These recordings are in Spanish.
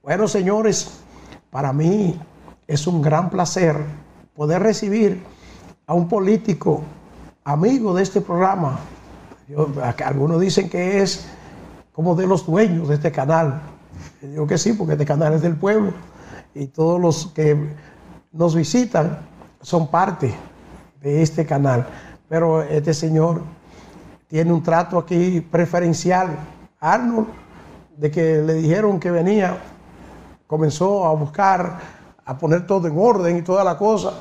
Bueno, señores, para mí es un gran placer poder recibir a un político amigo de este programa. Algunos dicen que es como de los dueños de este canal. Yo digo que sí, porque este canal es del pueblo y todos los que nos visitan son parte de este canal. Pero este señor tiene un trato aquí preferencial. Arnold, de que le dijeron que venía, comenzó a buscar, a poner todo en orden y toda la cosa.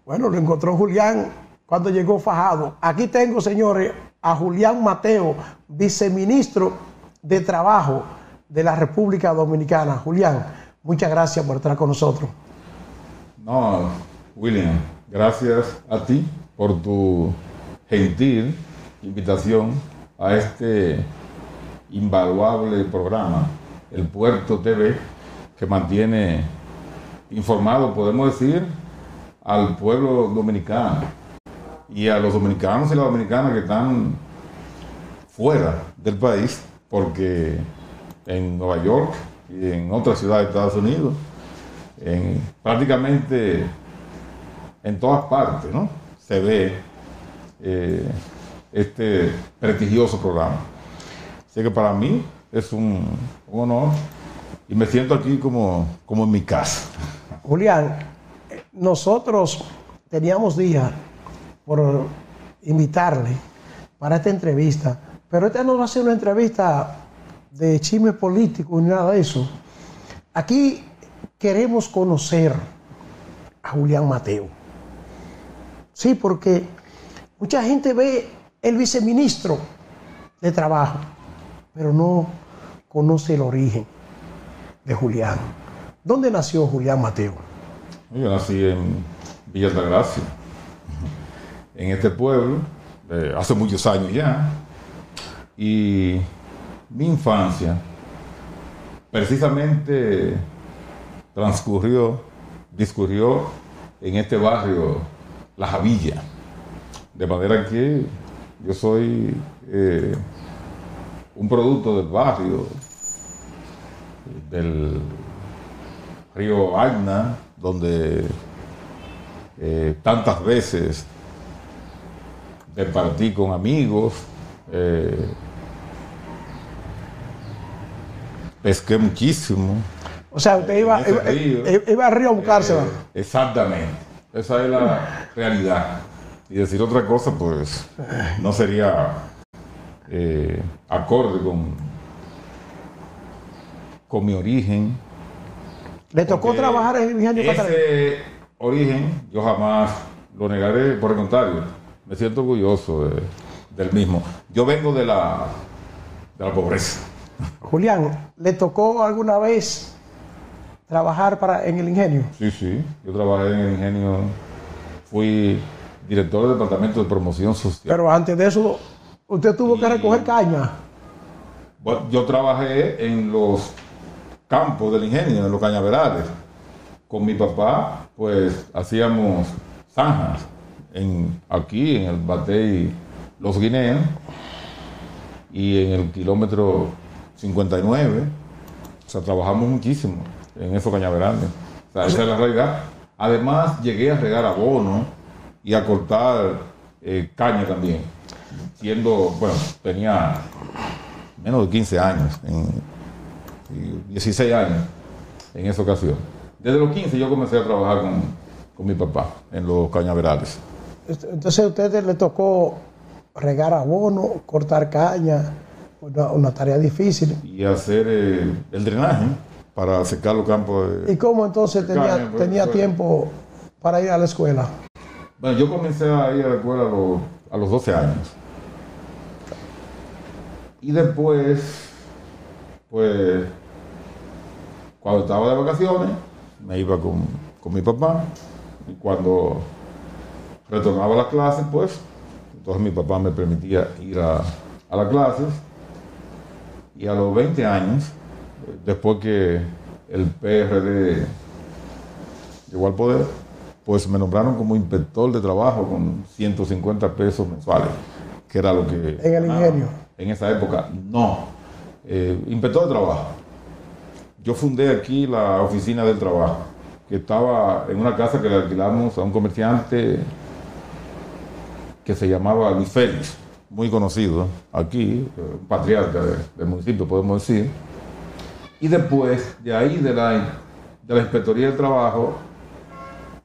Bueno, lo encontró Julián cuando llegó fajado. Aquí tengo, señores, a Julián Mateo, viceministro de Trabajo de la República Dominicana. Julián, muchas gracias por estar con nosotros. No, William, gracias a ti por tu gentil invitación a este invaluable programa, el Puerto TV, que mantiene informado, podemos decir, al pueblo dominicano y a los dominicanos y las dominicanas que están fuera del país, porque en Nueva York y en otras ciudades de Estados Unidos, prácticamente en todas partes, ¿no?, se ve este prestigioso programa. Así que para mí es un honor y me siento aquí como en mi casa. Julián, nosotros teníamos días por invitarle para esta entrevista, pero esta no va a ser una entrevista de chisme político ni nada de eso. Aquí queremos conocer a Julián Mateo. Sí, porque mucha gente ve el viceministro de Trabajo, pero no conoce el origen de Julián. ¿Dónde nació Julián Mateo? Yo nací en Villa Altagracia, en este pueblo, hace muchos años ya, y mi infancia precisamente discurrió en este barrio La Javilla, de manera que yo soy un producto del barrio, del río Agna, donde tantas veces compartí con amigos, pesqué muchísimo. O sea, usted iba al río a buscársela. Exactamente, esa es la realidad. Y decir otra cosa, pues, no sería acorde con mi origen. ¿Le tocó trabajar en el Ingenio Catalina? Ese origen yo jamás lo negaré, por el contrario, me siento orgulloso del mismo. Yo vengo de la pobreza. Julián, ¿le tocó alguna vez trabajar en el Ingenio? Sí, yo trabajé en el Ingenio, fui director del Departamento de Promoción Social. Pero antes de eso, usted tuvo que recoger caña. Bueno, yo trabajé en los campos del Ingenio, en los cañaverales. Con mi papá, pues, hacíamos zanjas aquí en el Batey Los Guineos y en el kilómetro 59. O sea, trabajamos muchísimo en esos cañaverales. O sea, esa es la realidad. Además, llegué a regar abono y a cortar caña también. Tenía menos de 15 años, 16 años en esa ocasión. Desde los 15 yo comencé a trabajar con mi papá en los cañaverales. Entonces a usted le tocó regar abono, cortar caña, una tarea difícil. Y hacer el drenaje para secar los campos. ¿Y cómo entonces tenía tiempo para ir a la escuela? Bueno, yo comencé a ir a la escuela a los 12 años. Y después, pues, cuando estaba de vacaciones, me iba con mi papá. Y cuando retornaba a las clases, pues, entonces mi papá me permitía ir a las clases. Y a los 20 años, después que el PRD llegó al poder, pues me nombraron como inspector de trabajo con 150 pesos mensuales, que era lo que... ¿En el Ingenio? En esa época, no. Inspector de trabajo. yo fundé aquí la oficina del trabajo, que estaba en una casa que le alquilamos a un comerciante que se llamaba Luis Félix, muy conocido aquí, un patriarca del municipio, podemos decir. Y después, de ahí, de la Inspectoría del Trabajo,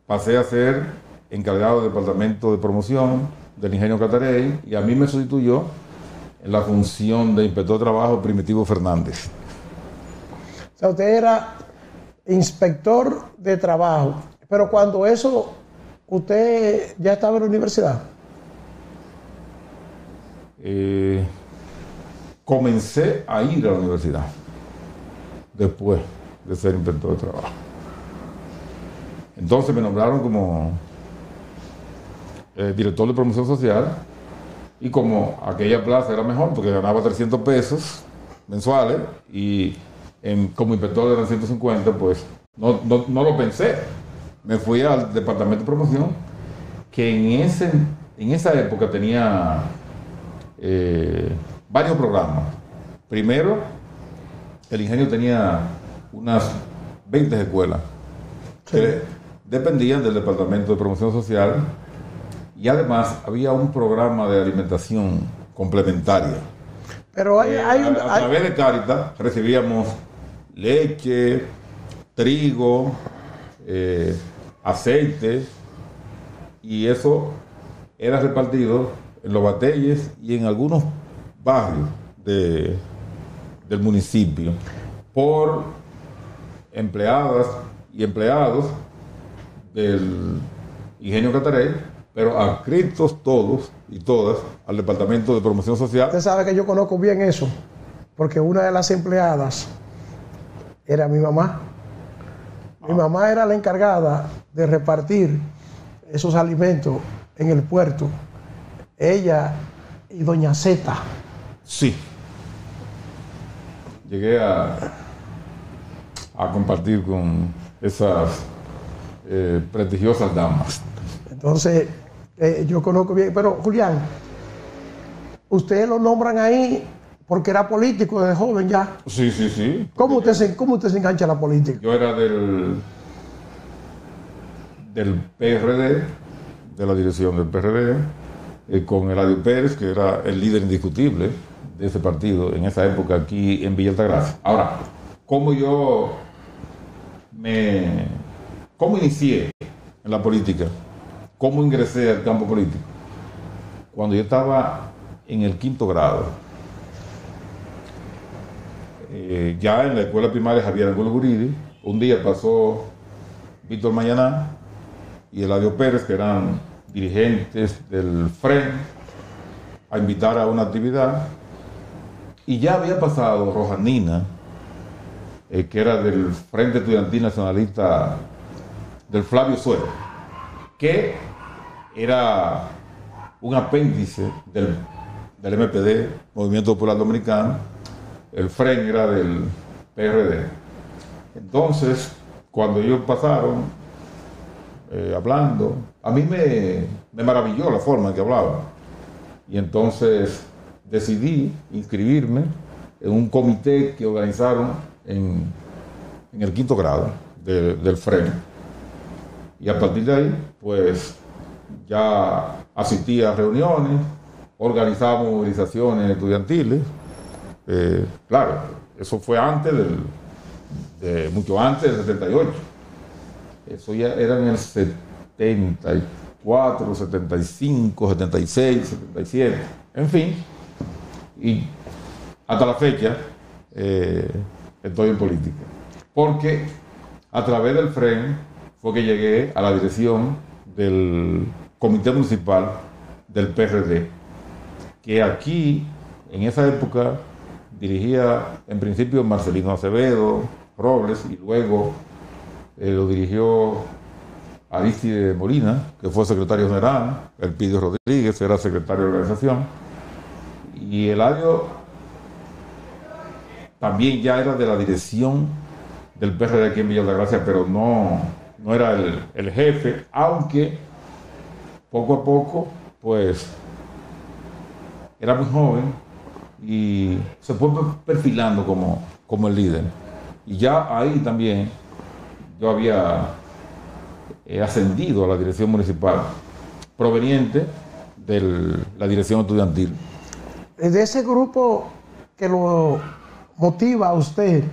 pasé a ser encargado del Departamento de Promoción del Ingenio Catarey, y a mí me sustituyó en la función de Inspector de Trabajo Primitivo Fernández. O sea, usted era inspector de trabajo, pero cuando eso, ¿usted ya estaba en la universidad? Comencé a ir a la universidad después de ser inspector de trabajo. Entonces me nombraron como director de promoción social, y como aquella plaza era mejor porque ganaba 300 pesos mensuales y como inspector eran 150, pues no lo pensé. Me fui al departamento de promoción, que en esa época tenía varios programas. Primero, el ingenio tenía unas 20 escuelas que dependían del departamento de promoción social, y además había un programa de alimentación complementaria. Pero A través de Cáritas recibíamos leche, trigo, aceite, y eso era repartido en los batelles y en algunos barrios del municipio por empleadas y empleados del Ingenio Catarey, pero adscritos todos y todas al Departamento de Promoción Social. Usted sabe que yo conozco bien eso, porque una de las empleadas era mi mamá. Mi mamá era la encargada de repartir esos alimentos en el puerto. Ella y doña Zeta. Sí. Llegué a compartir con esas prestigiosas damas. Entonces, yo conozco bien. Pero, Julián, ustedes lo nombran ahí porque era político desde joven ya. Sí, sí, sí. ¿Cómo usted se engancha a la política? Yo era del PRD, de la dirección del PRD, con Eladio Pérez, que era el líder indiscutible de ese partido en esa época aquí en Villa Altagracia. Ahora, ¿cómo inicié en la política? ¿Cómo ingresé al campo político? Cuando yo estaba en el 5º grado, ya en la escuela primaria Javier Angulo Guridi, un día pasó Víctor Mayaná y Eladio Pérez, que eran dirigentes del FREN, a invitar a una actividad, y ya había pasado Rojanina, que era del Frente Estudiantil Nacionalista del Flavio Suero, que era un apéndice del MPD, Movimiento Popular Dominicano. El FREN era del PRD. Entonces, cuando ellos pasaron hablando, a mí me maravilló la forma en que hablaban. Y entonces decidí inscribirme en un comité que organizaron en el 5º grado del FREN. Y a partir de ahí, pues ya asistí a reuniones, organizaba movilizaciones estudiantiles. Claro, eso fue antes mucho antes del 78. Eso ya era en el 74, 75, 76, 77, en fin. Y hasta la fecha estoy en política. Porque a través del FREN fue que llegué a la dirección del Comité Municipal del PRD, que aquí, en esa época, dirigía en principio Marcelino Acevedo Robles, y luego lo dirigió Aristide Molina, que fue secretario general. Elpidio Rodríguez era secretario de organización, y Eladio también ya era de la dirección del PRD aquí en Villa Altagracia, pero no era el jefe, aunque poco a poco pues era muy joven y se fue perfilando como el líder. Y ya ahí también yo había ascendido a la dirección municipal, proveniente de la dirección estudiantil. De ese grupo que lo motiva a usted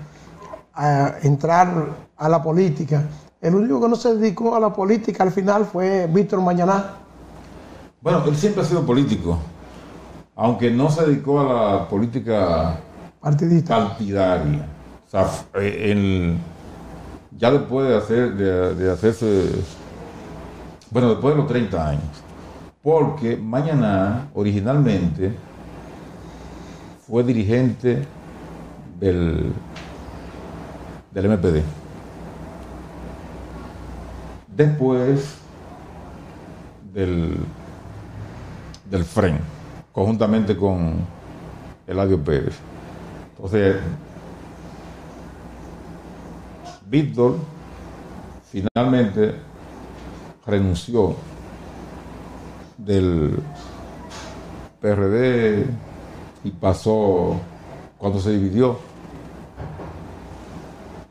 a entrar a la política, el único que no se dedicó a la política al final fue Víctor Mañaná. Bueno, él siempre ha sido político, aunque no se dedicó a la política partidaria. O sea, ya después de hacerse, bueno, después de los 30 años, porque Mañaná originalmente fue dirigente del MPD. Después del FREN, conjuntamente con Eladio Pérez. Entonces, Víctor finalmente renunció del PRD y pasó, cuando se dividió,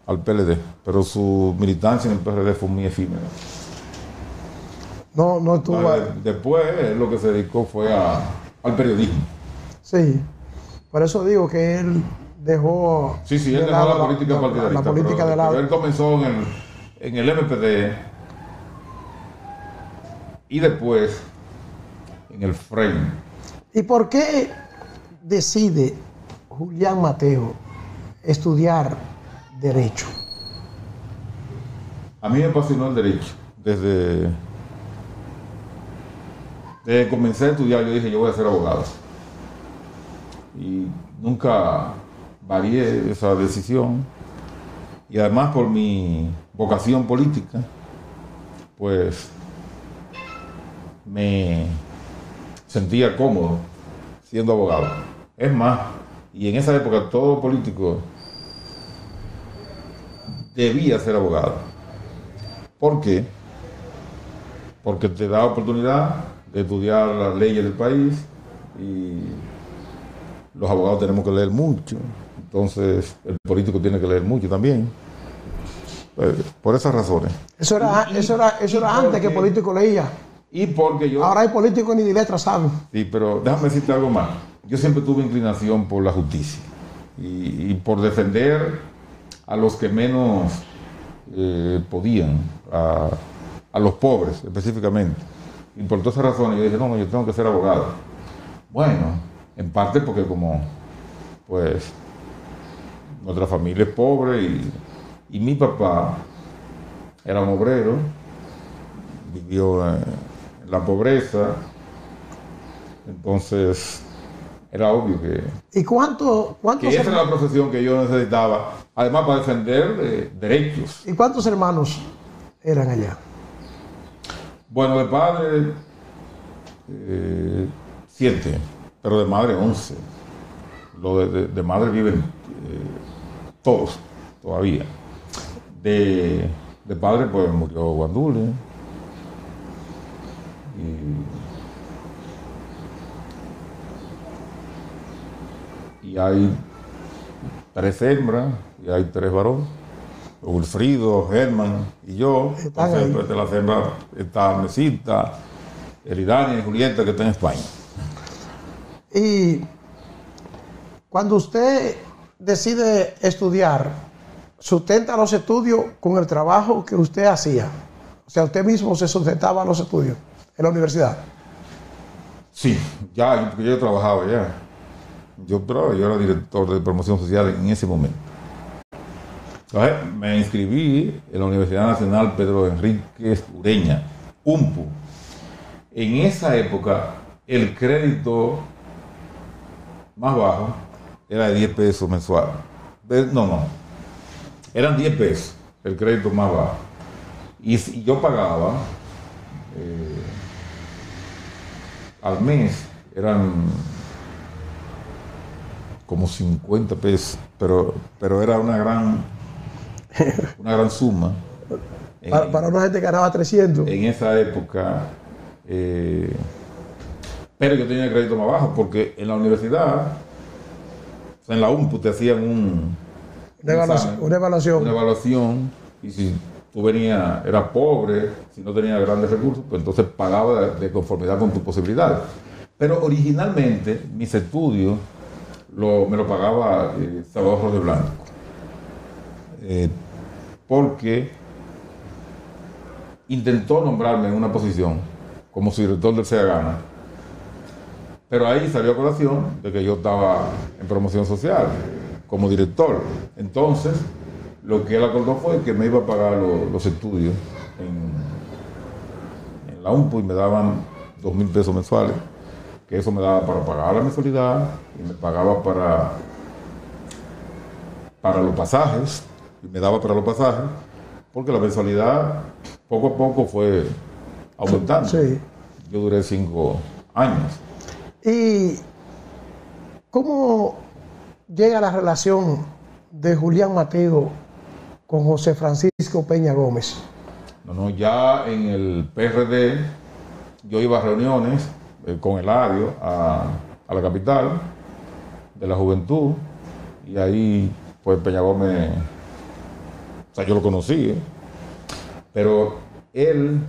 al PLD, pero su militancia en el PRD fue muy efímera. No estuvo. Después lo que se dedicó fue al periodismo. Sí, por eso digo que él dejó. Sí, él dejó la política partidaria. La política de lado. Él comenzó en el MPD y después en el FREN. ¿Y por qué decide Julián Mateo estudiar Derecho? A mí me apasionó el derecho. Desde que comencé a estudiar, yo dije, yo voy a ser abogado. Y nunca varié esa decisión. Y además por mi vocación política, pues me sentía cómodo siendo abogado. Es más, y en esa época todo político debía ser abogado. ¿Por qué? Porque te da oportunidad de estudiar las leyes del país y los abogados tenemos que leer mucho. Entonces, el político tiene que leer mucho también. Por esas razones. Eso era antes que el político leía. Y porque yo... Ahora hay políticos ni de letras saben. Sí, pero déjame decirte algo más. Yo siempre tuve inclinación por la justicia y por defender a los que menos podían, a los pobres específicamente. Y por todas esas razones yo dije, no, yo tengo que ser abogado. Bueno, en parte porque como, pues, nuestra familia es pobre y mi papá era un obrero, vivió en la pobreza, entonces era obvio que esa era la profesión que yo necesitaba, además para defender derechos. ¿Y cuántos hermanos eran allá? Bueno, de padre 7, pero de madre 11. De madre viven todos todavía. De padre pues murió Guandule. Y hay 3 hembras y hay 3 varones. Wilfrido, Germán y yo. Entonces, de las hembras está Mesita, Eridania y Julieta, que está en España. Y cuando usted decide estudiar, ¿sustenta los estudios con el trabajo que usted hacía? O sea, usted mismo se sustentaba los estudios en la universidad. Sí, porque yo trabajaba ya. Yo era director de promoción social en ese momento. Entonces, me inscribí en la Universidad Nacional Pedro Enríquez Ureña, UNPU. En esa época, el crédito más bajo era de 10 pesos mensual. No, eran 10 pesos el crédito más bajo. Y yo pagaba al mes, eran como 50 pesos, pero era una gran suma. Para una gente que ganaba 300. En esa época, pero yo tenía el crédito más bajo porque en la universidad, en la UNPU te hacían Una evaluación. Una evaluación, y si tú venías, eras pobre, si no tenías grandes recursos, pues entonces pagaba de conformidad con tus posibilidades. Pero originalmente mis estudios me lo pagaba Salvador Rodríguez Blanco. Porque intentó nombrarme en una posición como subdirector del SEAGANA, pero ahí salió a colación de que yo estaba en promoción social como director. Entonces, lo que él acordó fue que me iba a pagar los estudios en la UNPU y me daban 2,000 pesos mensuales, que eso me daba para pagar la mensualidad y me pagaba para los pasajes, y me daba para los pasajes, porque la mensualidad poco a poco fue aumentando. Sí. Yo duré 5 años. ¿Y cómo llega la relación de Julián Mateo con José Francisco Peña Gómez? No, ya en el PRD yo iba a reuniones con Eladio a la capital de la juventud, y ahí pues Peña Gómez, o sea, yo lo conocí, pero él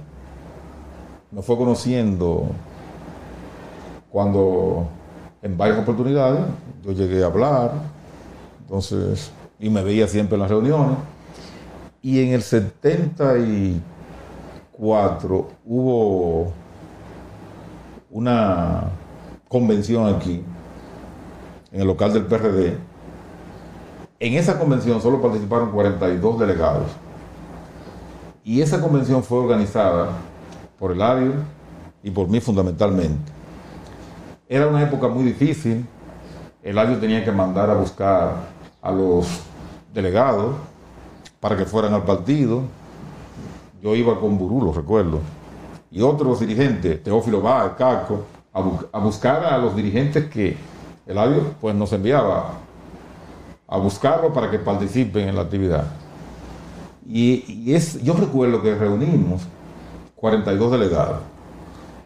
me fue conociendo cuando en varias oportunidades yo llegué a hablar, entonces, y me veía siempre en las reuniones. Y en el 74 hubo una convención aquí, en el local del PRD. En esa convención solo participaron 42 delegados. Y esa convención fue organizada por Eladio y por mí fundamentalmente. Era una época muy difícil. Eladio tenía que mandar a buscar a los delegados para que fueran al partido. Yo iba con Burú, lo recuerdo, y otros dirigentes, Teófilo Báez, Caco, a buscar a los dirigentes que Eladio pues nos enviaba a buscarlo para que participen en la actividad. Yo recuerdo que reunimos 42 delegados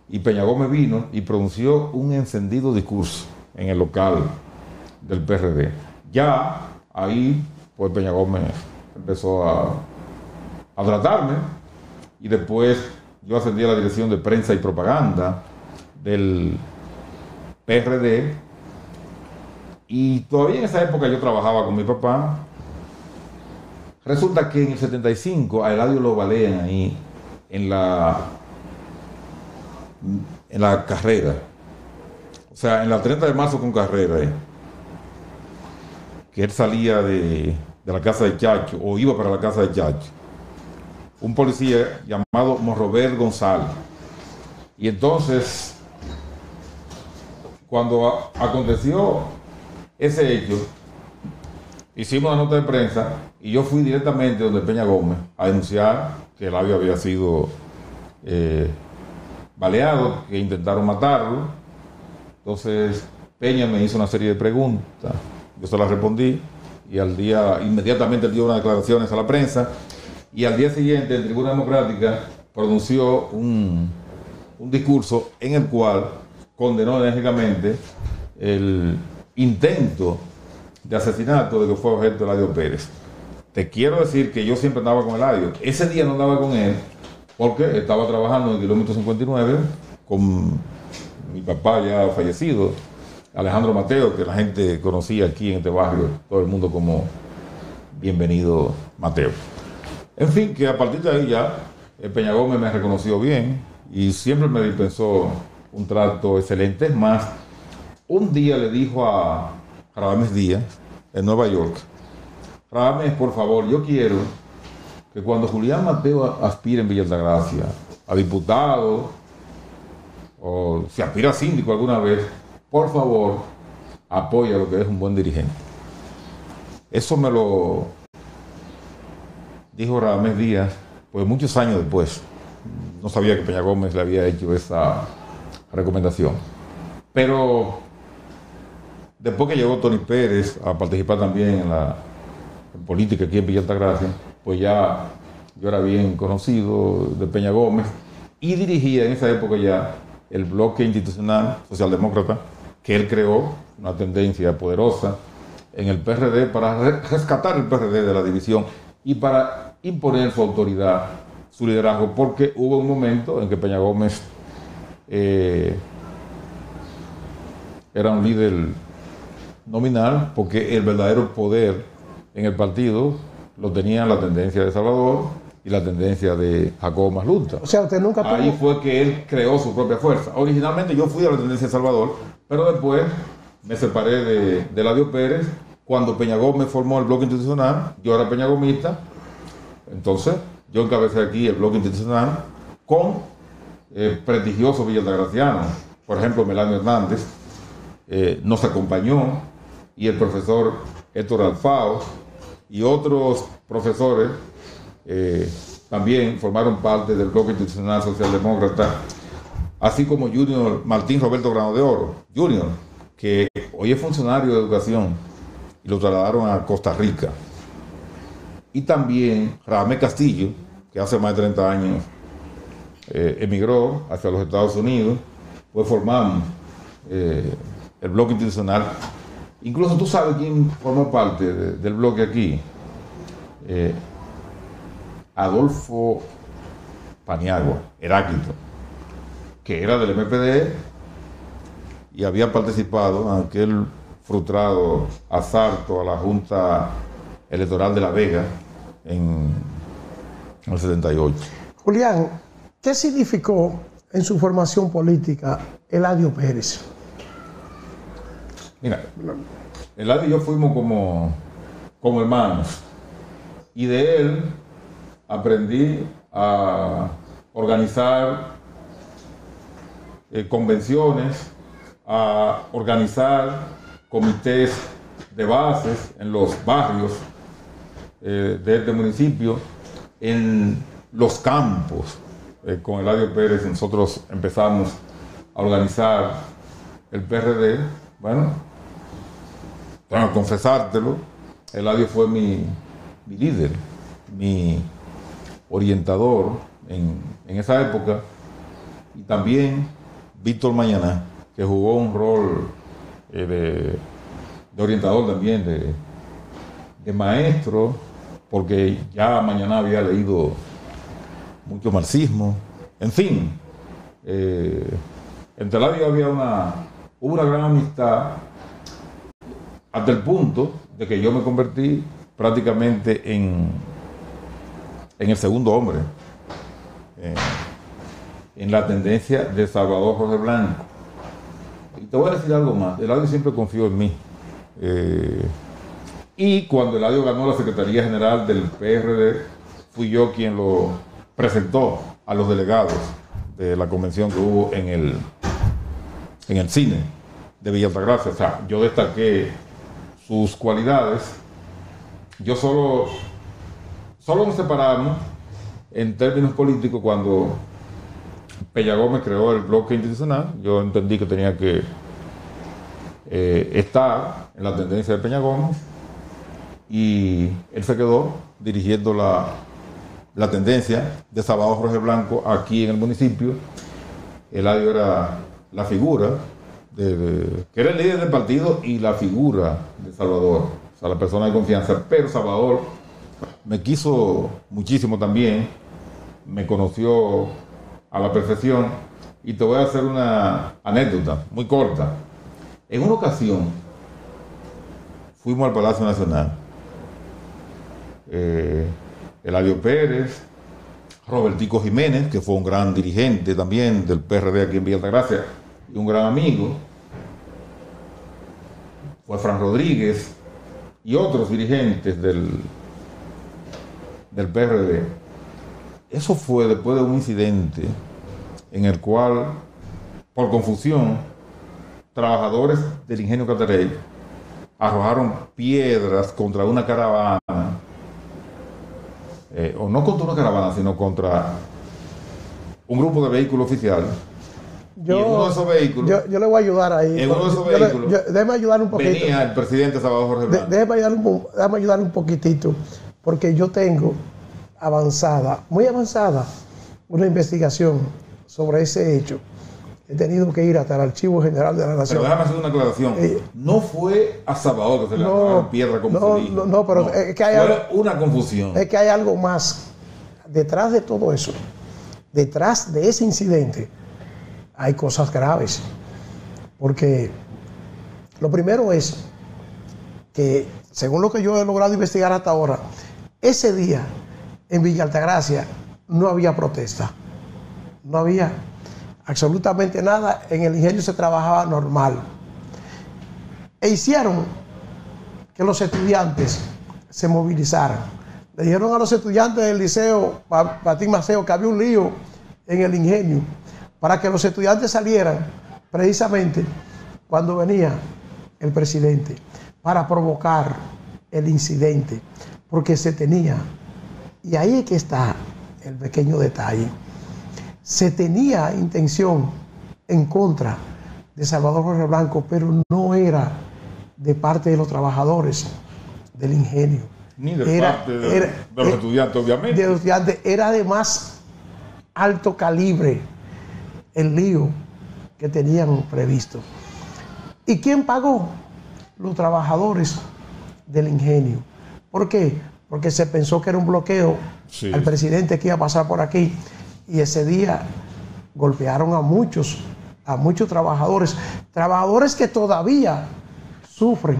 y Peña Gómez vino y pronunció un encendido discurso en el local del PRD. Ya ahí pues Peña Gómez empezó a tratarme, y después yo ascendí a la dirección de prensa y propaganda del PRD, y todavía en esa época yo trabajaba con mi papá. Resulta que en el 75 a Eladio lo balean ahí en la Carrera, o sea, en la 30 de marzo con Carrera, que él salía de la casa de Chacho, o iba para la casa de Chacho, un policía llamado Morrobert González. Y entonces, cuando aconteció ese hecho, hicimos una nota de prensa y yo fui directamente donde Peña Gómez a denunciar que Eladio había sido baleado, que intentaron matarlo. Entonces Peña me hizo una serie de preguntas, yo se las respondí, y inmediatamente dio unas declaraciones a la prensa, y al día siguiente en Tribuna Democrática pronunció un discurso en el cual condenó enérgicamente el intento de asesinato de que fue objeto de Eladio Pérez. Te quiero decir que yo siempre andaba con Eladio. Ese día no andaba con él porque estaba trabajando en el kilómetro 59 con mi papá ya fallecido, Alejandro Mateo, que la gente conocía aquí en este barrio, todo el mundo como Bienvenido Mateo. En fin, que a partir de ahí ya Peña Gómez me reconoció bien y siempre me dispensó un trato excelente. Es más, un día le dijo a Radames Díaz, en Nueva York: Radames, por favor, yo quiero que cuando Julián Mateo aspire en Villa Altagracia a diputado, o si aspira a síndico alguna vez, por favor, apoya lo que es un buen dirigente. Eso me lo dijo Radames Díaz, pues muchos años después. No sabía que Peña Gómez le había hecho esa recomendación. Pero después que llegó Tony Pérez a participar también en política aquí en Villa Altagracia, pues ya yo era bien conocido de Peña Gómez y dirigía en esa época ya el bloque institucional socialdemócrata que él creó, una tendencia poderosa en el PRD para rescatar el PRD de la división y para imponer su autoridad, su liderazgo, porque hubo un momento en que Peña Gómez era un líder nominal, porque el verdadero poder en el partido lo tenía la tendencia de Salvador y la tendencia de Jacobo Masluta. O sea, usted nunca tuvo... Ahí fue que él creó su propia fuerza. Originalmente yo fui de la tendencia de Salvador, pero después me separé de Eladio Pérez. Cuando Peña Gómez formó el bloque institucional, yo era peñagomista, entonces yo encabecé aquí el bloque institucional con prestigiosos villaltagracianos. Por ejemplo, Melanio Hernández nos acompañó, y el profesor Héctor Alfao y otros profesores también formaron parte del bloque institucional socialdemócrata, así como Junior Martín Roberto Grano de Oro, Junior, que hoy es funcionario de educación y lo trasladaron a Costa Rica. Y también Radamés Castillo, que hace más de 30 años emigró hacia los Estados Unidos, pues formamos el bloque institucional. Incluso tú sabes quién formó parte del bloque aquí. Adolfo Paniagua, Heráclito, que era del MPD y había participado en aquel frustrado asalto a la Junta Electoral de La Vega en el 78. Julián, ¿qué significó en su formación política Eladio Pérez? Mira, Eladio y yo fuimos como hermanos, y de él aprendí a organizar convenciones, a organizar comités de bases en los barrios de este municipio, en los campos. Con Eladio Pérez nosotros empezamos a organizar el PRD. Bueno, tengo que confesártelo, Eladio fue mi líder, mi orientador en esa época, y también Víctor Mañaná, que jugó un rol de orientador también, de maestro, porque ya Mañaná había leído mucho marxismo. En fin, entre Eladio había una gran amistad, hasta el punto de que yo me convertí prácticamente en el segundo hombre en la tendencia de Salvador Jorge Blanco. Y te voy a decir algo más. Eladio siempre confió en mí. Y cuando Eladio ganó la Secretaría General del PRD, fui yo quien lo presentó a los delegados de la convención que hubo en el cine de Villa Altagracia. O sea, yo destaqué sus cualidades. Yo solo nos separamos en términos políticos cuando Peña Gómez creó el bloque institucional. Yo entendí que tenía que estar en la tendencia de Peña Gómez, y él se quedó dirigiendo la tendencia de Salvador Jorge Blanco aquí en el municipio. Eladio era la figura que era el líder del partido y la figura de Salvador, o sea, la persona de confianza. Pero Salvador me quiso muchísimo también, me conoció a la perfección, y te voy a hacer una anécdota muy corta. En una ocasión fuimos al Palacio Nacional, Eladio Pérez, Robertico Jiménez, que fue un gran dirigente también del PRD aquí en Villa Altagracia y un gran amigo, fue Fran Rodríguez y otros dirigentes del PRD. Eso fue después de un incidente en el cual, por confusión, trabajadores del Ingenio Caterey arrojaron piedras contra una caravana, o no contra una caravana, sino contra un grupo de vehículos oficiales. Y en uno de esos vehículos, yo le voy a ayudar ahí. En uno de esos vehículos, déjeme ayudar un poquito. Venía el presidente Salvador Jorge Blanco. Déjame ayudar un poquitito, porque yo tengo muy avanzada, una investigación sobre ese hecho. he tenido que ir hasta el Archivo General de la Nación. Pero déjame hacer una aclaración. No fue a Salvador que se le arrojaron piedra como se dijo. No, pero es que hay fue una confusión. Es que hay algo más. Detrás de todo eso, detrás de ese incidente, hay cosas graves. Porque lo primero es que, según lo que yo he logrado investigar hasta ahora, ese día en Villa Altagracia no había protesta. No había absolutamente nada. En el ingenio se trabajaba normal. E hicieron que los estudiantes se movilizaran. Le dijeron a los estudiantes del liceo Martín Maceo que había un lío en el ingenio para que los estudiantes salieran precisamente cuando venía el presidente, para provocar el incidente, porque se tenía, y ahí es que está el pequeño detalle, se tenía intención en contra de Salvador Jorge Blanco, pero no era de parte de los trabajadores del ingenio. Ni de parte de los estudiantes, obviamente. De los estudiantes. Era de más alto calibre el lío que tenían previsto. ¿Y quién pagó? Los trabajadores del ingenio. ¿Por qué? Porque se pensó que era un bloqueo al presidente que iba a pasar por aquí. Y ese día golpearon a muchos trabajadores. Trabajadores que todavía sufren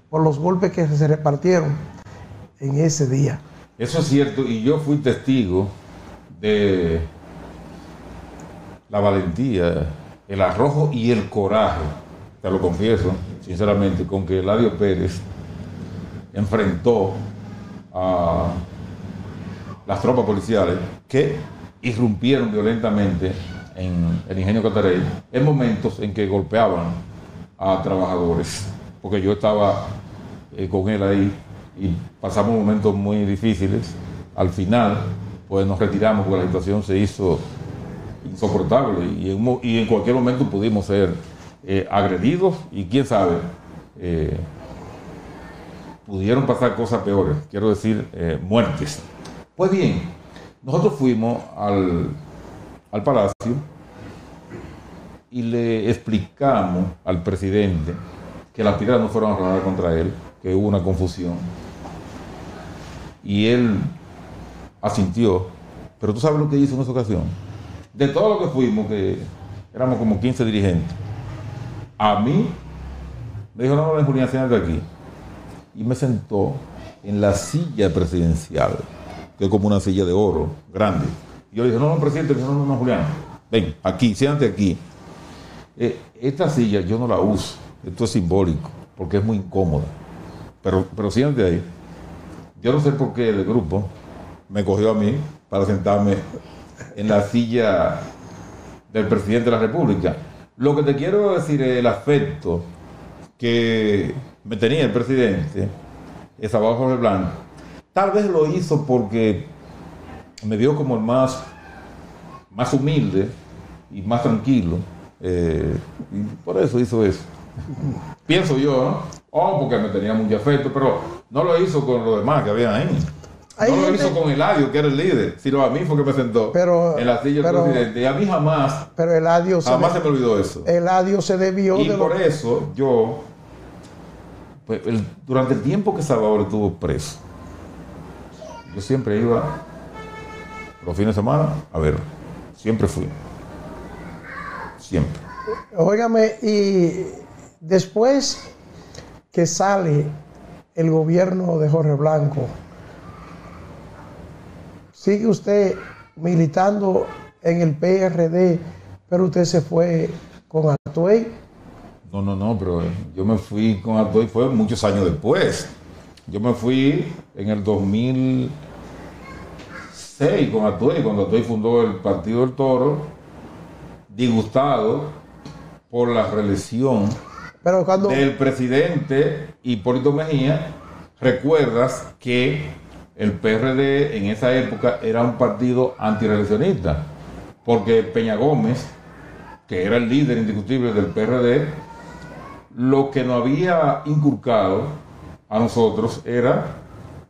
por los golpes que se repartieron en ese día. Eso es cierto, y yo fui testigo de la valentía, el arrojo y el coraje, te lo confieso, sinceramente, con que Eladio Pérez enfrentó a las tropas policiales que irrumpieron violentamente en el ingenio Catarey en momentos en que golpeaban a trabajadores, porque yo estaba con él ahí y pasamos momentos muy difíciles. Al final, pues nos retiramos porque la situación se hizo insoportable y en cualquier momento pudimos ser agredidos y quién sabe, pudieron pasar cosas peores, quiero decir, muertes. Pues bien, nosotros fuimos al palacio y le explicamos al presidente que las piedras no fueron arrojadas contra él, que hubo una confusión. Y él asintió, pero tú sabes lo que hizo en esa ocasión. De todo lo que fuimos, que éramos como 15 dirigentes, a mí me dijo: no, Julián, siéntate aquí. Y me sentó en la silla presidencial, que es como una silla de oro, grande. Y yo le dije: no, presidente. No, Julián, ven, aquí, siéntate aquí. Esta silla yo no la uso, esto es simbólico, porque es muy incómoda. Pero siéntate ahí. Yo no sé por qué el grupo me cogió a mí para sentarme en la silla del presidente de la República. Lo que te quiero decir es el afecto que me tenía el presidente, Salvador Jorge Blanco. Tal vez lo hizo porque me vio como el más humilde y más tranquilo. Y por eso hizo eso. Pienso yo, ¿no? Porque me tenía mucho afecto, pero no lo hizo con los demás que habían ahí. No lo hizo con Eladio, que era el líder, sino a mí fue que me sentó en la silla del presidente. Y a mí jamás se me olvidó eso. Eladio se debió y por eso yo, pues, durante el tiempo que Salvador estuvo preso, yo siempre iba los fines de semana a ver, siempre fui. Siempre. Óigame, y después que sale el gobierno de Jorge Blanco, sigue usted militando en el PRD, pero usted se fue con Atuey. No, pero yo me fui con Atuey, fue muchos años después. Yo me fui en el 2006 con Atuey, cuando Atuey fundó el Partido del Toro, disgustado por la reelección del presidente Hipólito Mejía. Recuerdas que el PRD en esa época era un partido antireeleccionista, porque Peña Gómez, que era el líder indiscutible del PRD, lo que nos había inculcado a nosotros era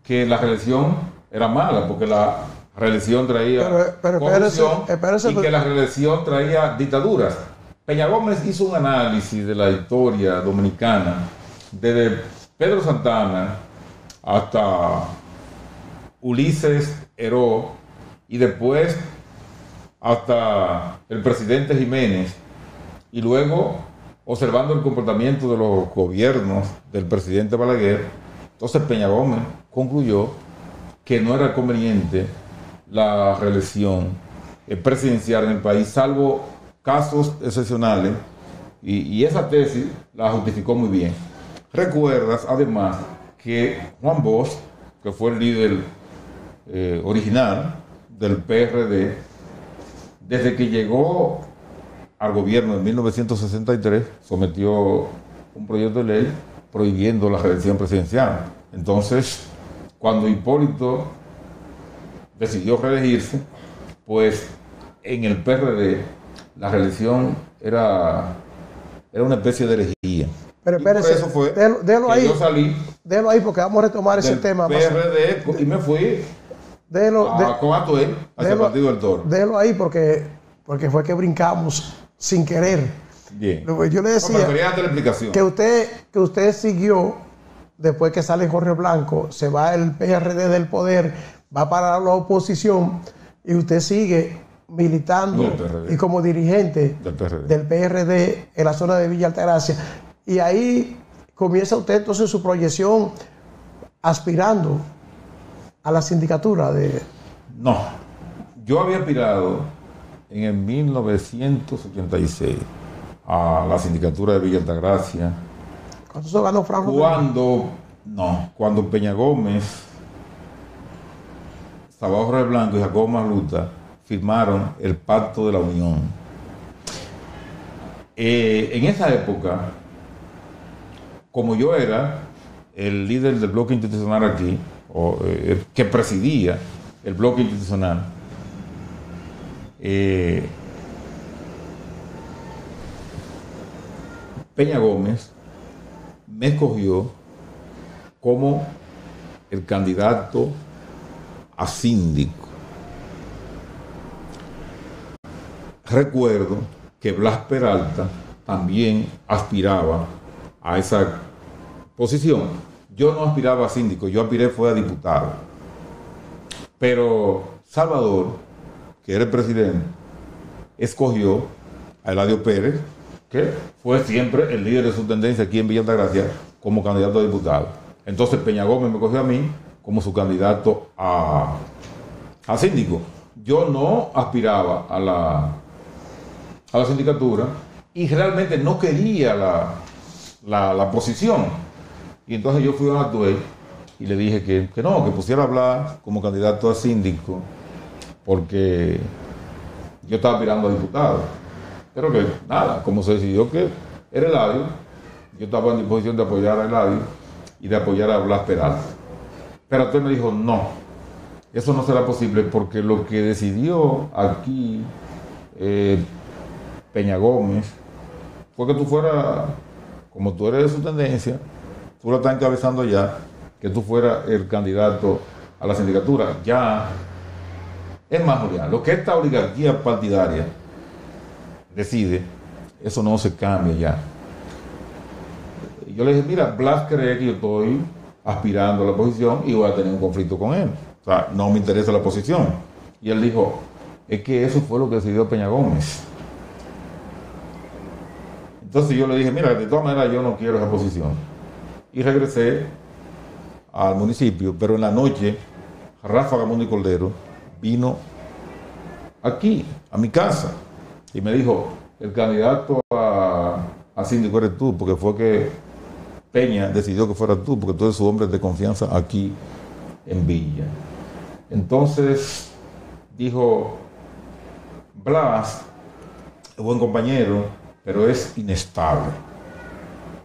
que la reelección era mala, porque la reelección traía corrupción y que la reelección traía dictaduras. Peña Gómez hizo un análisis de la historia dominicana desde Pedro Santana hasta Ulises Heró y después hasta el presidente Jiménez, y luego observando el comportamiento de los gobiernos del presidente Balaguer. Entonces Peña Gómez concluyó que no era conveniente la reelección presidencial en el país, salvo casos excepcionales, y esa tesis la justificó muy bien. Recuerdas además que Juan Bosch, que fue el líder original del PRD, desde que llegó al gobierno en 1963, sometió un proyecto de ley prohibiendo la reelección presidencial. Entonces, cuando Hipólito decidió reelegirse, pues en el PRD la reelección era una especie de herejía. Pero espérese, eso fue déjalo que ahí, yo salí déjalo ahí porque vamos a retomar ese tema. PRD y me fui con Atuel hacia el Partido del Toro. Déjalo ahí porque fue que brincamos sin querer. Bien. Yo le decía la explicación. que usted siguió, después que sale Jorge Blanco, se va el PRD del poder, va para la oposición y usted sigue militando y como dirigente del PRD en la zona de Villa Altagracia. Y ahí comienza usted entonces su proyección aspirando a la sindicatura de... No, yo había aspirado en el 1986 a la sindicatura de Villa Altagracia. ¿Cuándo se ganó Franco? Cuando Peña Gómez, Salvador Blanco y Jacobo Magluta firmaron el Pacto de la Unión. En esa época, como yo era el líder del bloque institucional aquí, que presidía el bloque institucional, Peña Gómez me escogió como el candidato a síndico. Recuerdo que Blas Peralta también aspiraba a esa posición. Yo no aspiraba a síndico, yo fue a diputado. Pero Salvador, que era el presidente, escogió a Eladio Pérez, que fue siempre el líder de su tendencia aquí en Villa Altagracia, como candidato a diputado. Entonces Peña Gómez me cogió a mí como su candidato a síndico. Yo no aspiraba a la sindicatura y realmente no quería la posición. Y entonces yo fui a Atuel y le dije que pusiera a hablar como candidato a síndico, porque yo estaba aspirando a diputado. Pero que nada, como se decidió que era Eladio, yo estaba en disposición de apoyar a Eladio y de apoyar a Blas Peralta. Pero Atuel me dijo, no, eso no será posible, porque lo que decidió aquí Peña Gómez fue que tú fueras, como tú eres de su tendencia, tú la estás encabezando ya, que tú fueras el candidato a la sindicatura. Ya es más, Julián, lo que esta oligarquía partidaria decide, eso no se cambia ya. Y yo le dije, mira, Blas cree que yo estoy aspirando a la posición y voy a tener un conflicto con él. O sea, no me interesa la posición. Y él dijo, es que eso fue lo que decidió Peña Gómez. Entonces yo le dije, mira, de todas maneras yo no quiero esa posición. Y regresé al municipio, pero en la noche Rafa Gamundi Cordero vino aquí, a mi casa, y me dijo, el candidato a síndico eres tú, porque fue que Peña decidió que fueras tú, porque tú eres su hombre de confianza aquí en Villa. Entonces dijo, Blas es buen compañero, pero es inestable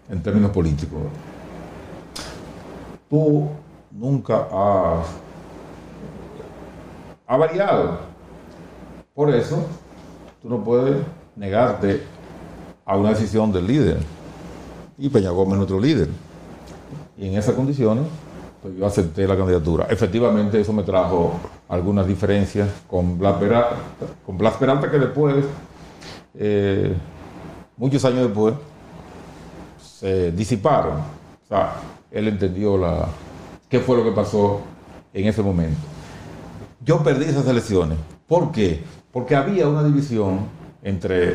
en términos políticos. Tú nunca has variado. Por eso, tú no puedes negarte a una decisión del líder. Y Peña Gómez es nuestro líder. Y en esas condiciones, pues yo acepté la candidatura. Efectivamente, eso me trajo algunas diferencias con Blas Peralta, que después muchos años después, se disiparon. O sea, él entendió qué fue lo que pasó en ese momento. Yo perdí esas elecciones. ¿Por qué? Porque había una división entre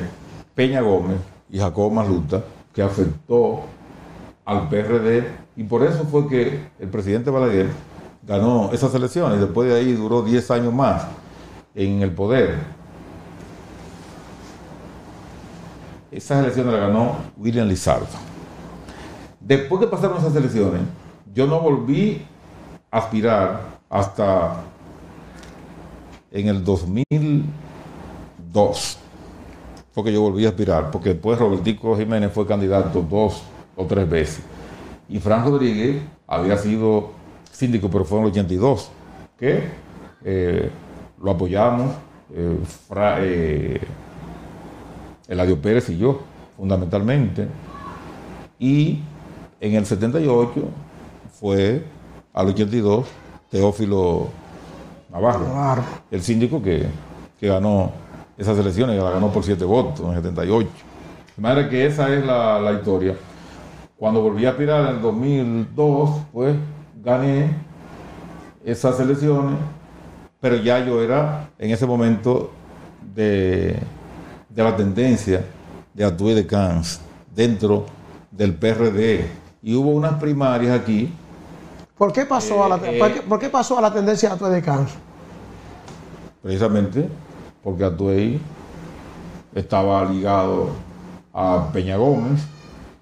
Peña Gómez y Jacobo Masluta que afectó al PRD, y por eso fue que el presidente Balaguer ganó esas elecciones. Después de ahí duró 10 años más en el poder. Esas elecciones las ganó William Lizardo. Después que pasaron esas elecciones, yo no volví a aspirar hasta en el 2002. Fue que yo volví a aspirar, porque después Robertico Jiménez fue candidato 2 o 3 veces. Y Fran Rodríguez había sido síndico, pero fue en el 82, que lo apoyamos, Eladio Pérez y yo, fundamentalmente. Y en el 78 fue, al 82, Teófilo Navarro, el síndico que ganó esas elecciones, que la ganó por 7 votos en el 78. De manera que esa es la historia. Cuando volví a aspirar en el 2002, pues gané esas elecciones, pero ya yo era en ese momento de la tendencia de Atuey de Cans dentro del PRD, y hubo unas primarias aquí. ¿Por qué pasó, ¿por qué pasó a la tendencia de Atuey de Cans? Precisamente porque Atuey estaba ligado a Peña Gómez,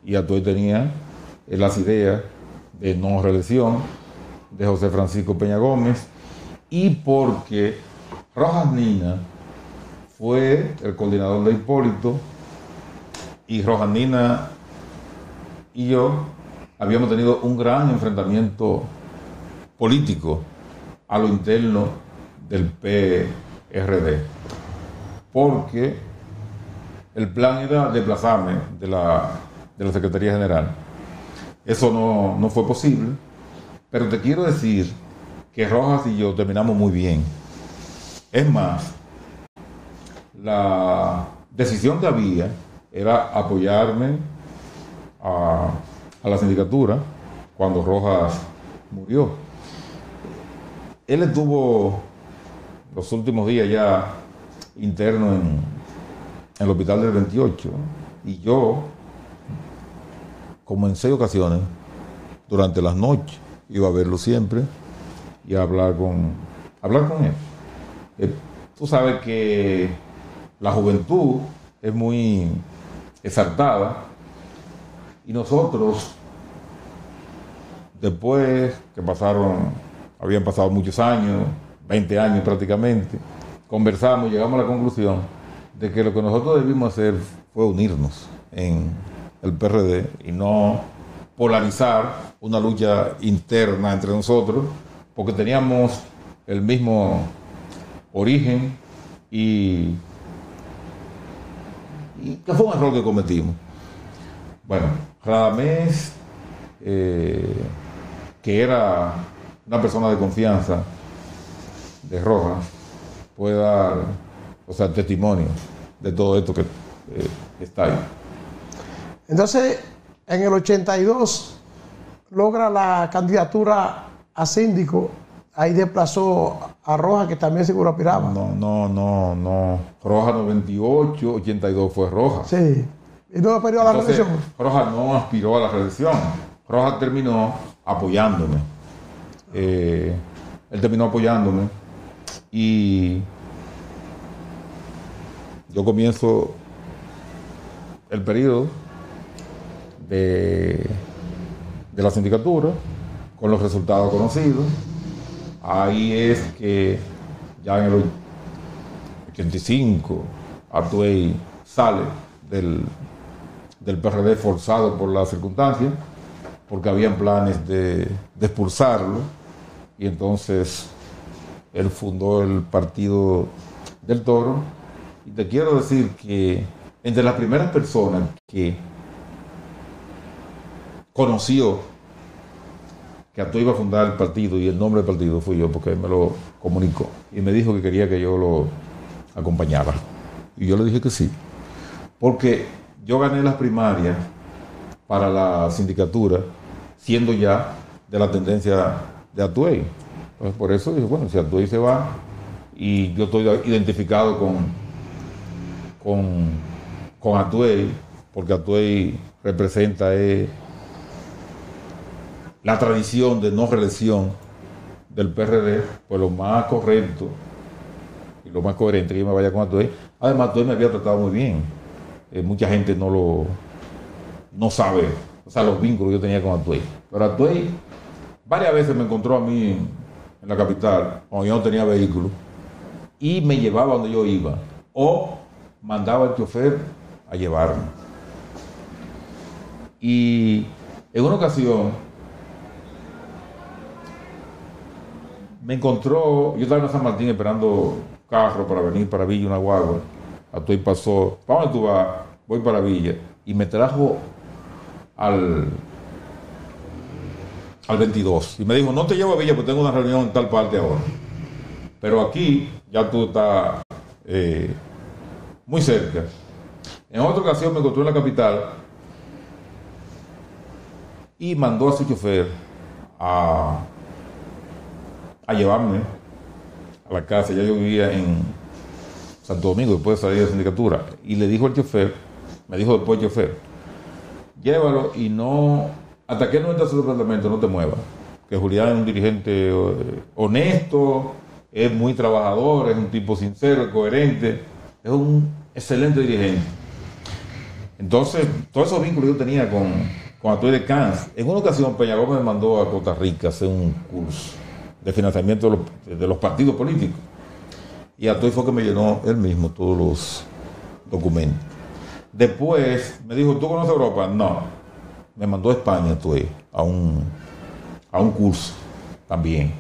y Atuey tenía las ideas de no reelección de José Francisco Peña Gómez, y porque Rojas Nina fue el coordinador de Hipólito, y Rojas Nina y yo habíamos tenido un gran enfrentamiento político a lo interno del PRD, porque el plan era desplazarme de la Secretaría General. Eso no fue posible, pero te quiero decir que Rojas y yo terminamos muy bien. Es más, la decisión que había era apoyarme a la sindicatura cuando Rojas murió. Él estuvo los últimos días ya interno en el hospital del 28, y yo, como en 6 ocasiones, durante las noches, iba a verlo siempre y a hablar con él. Tú sabes que la juventud es muy exaltada, y nosotros, después que habían pasado muchos años, 20 años prácticamente, conversamos y llegamos a la conclusión de que lo que nosotros debimos hacer fue unirnos en el PRD y no polarizar una lucha interna entre nosotros, porque teníamos el mismo origen, y que fue un error que cometimos. Bueno, Radamés, que era una persona de confianza de Rojas, puede dar, testimonio de todo esto que está ahí. Entonces, en el 82 logra la candidatura a síndico. Ahí desplazó a Rojas, que también seguro aspiraba. No. Rojas 98, 82 fue Rojas. Sí. Y no aspiró a la reelección. Rojas no aspiró a la reelección. Rojas terminó apoyándome. Él terminó apoyándome, y yo comienzo el periodo de la sindicatura con los resultados conocidos. Ahí es que ya en el 85 Atuey sale del PRD forzado por las circunstancias, porque habían planes de expulsarlo, y entonces él fundó el Partido del Toro. Y te quiero decir que entre las primeras personas que conoció que Atuey iba a fundar el partido, y el nombre del partido, fui yo, porque él me lo comunicó y me dijo que quería que yo lo acompañara, y yo le dije que sí, porque yo gané las primarias para la sindicatura, siendo ya de la tendencia de Atuey. Entonces, por eso dije, bueno, si Atuey se va y yo estoy identificado con Atuey, porque Atuey representa la tradición de no reelección del PRD, pues lo más correcto y lo más coherente que yo me vaya con Atuey. Además, Atuey me había tratado muy bien. Mucha gente no sabe, o sea, los vínculos que yo tenía con Atuey. Pero Atuey varias veces me encontró a mí en la capital, cuando yo no tenía vehículo, y me llevaba donde yo iba, o mandaba al chofer a llevarme. Y en una ocasión me encontró, yo estaba en San Martín esperando carro para venir para Villa, una guagua. Atuey pasó, ¿para dónde tú vas? Voy para Villa. Y me trajo al 22. Y me dijo, no te llevo a Villa porque tengo una reunión en tal parte ahora. Pero aquí ya tú estás muy cerca. En otra ocasión me encontró en la capital y mandó a su chofer a llevarme a la casa. Ya yo vivía en Santo Domingo, después de salir de la sindicatura. Y le dijo al chofer, me dijo después el chofer, llévalo y no, hasta que no entres a su departamento, no te muevas. Que Julián es un dirigente honesto, es muy trabajador, es un tipo sincero, coherente, es un excelente dirigente. Entonces, todos esos vínculos yo tenía con Atuey de Cans. En una ocasión, Peña Gómez me mandó a Costa Rica a hacer un curso de financiamiento de los partidos políticos. Y Atuey fue que me llenó él mismo todos los documentos. Después me dijo, ¿tú conoces Europa? No. Me mandó a España, Atuey, a un curso también.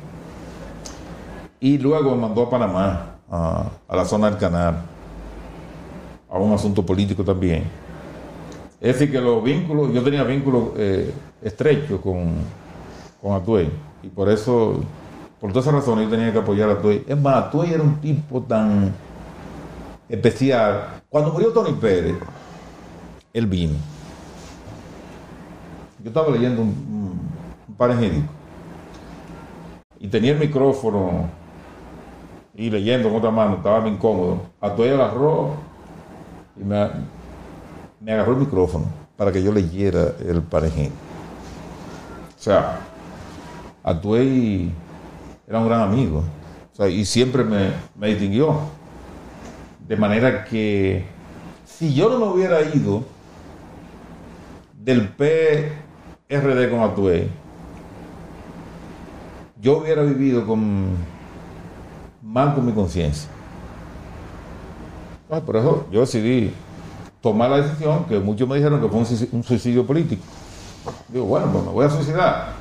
Y luego me mandó a Panamá, a la zona del Canal, a un asunto político también. Es decir, que los vínculos, yo tenía vínculos estrechos con Atuey. Y por eso, por todas esas razones, yo tenía que apoyar a Atuey. Es más, Atuey era un tipo tan especial. Cuando murió Tony Pérez, él vino. Yo estaba leyendo un panegírico y tenía el micrófono y leyendo con otra mano, estaba muy incómodo. Atuey agarró y me agarró el micrófono para que yo leyera el panegírico. O sea, Atuey era un gran amigo, o sea, y siempre me distinguió. De manera que si yo no me hubiera ido del PRD con Atuey, yo hubiera vivido mal con mi conciencia. Por eso yo decidí tomar la decisión, que muchos me dijeron que fue un suicidio político. Digo, bueno, pues me voy a suicidar.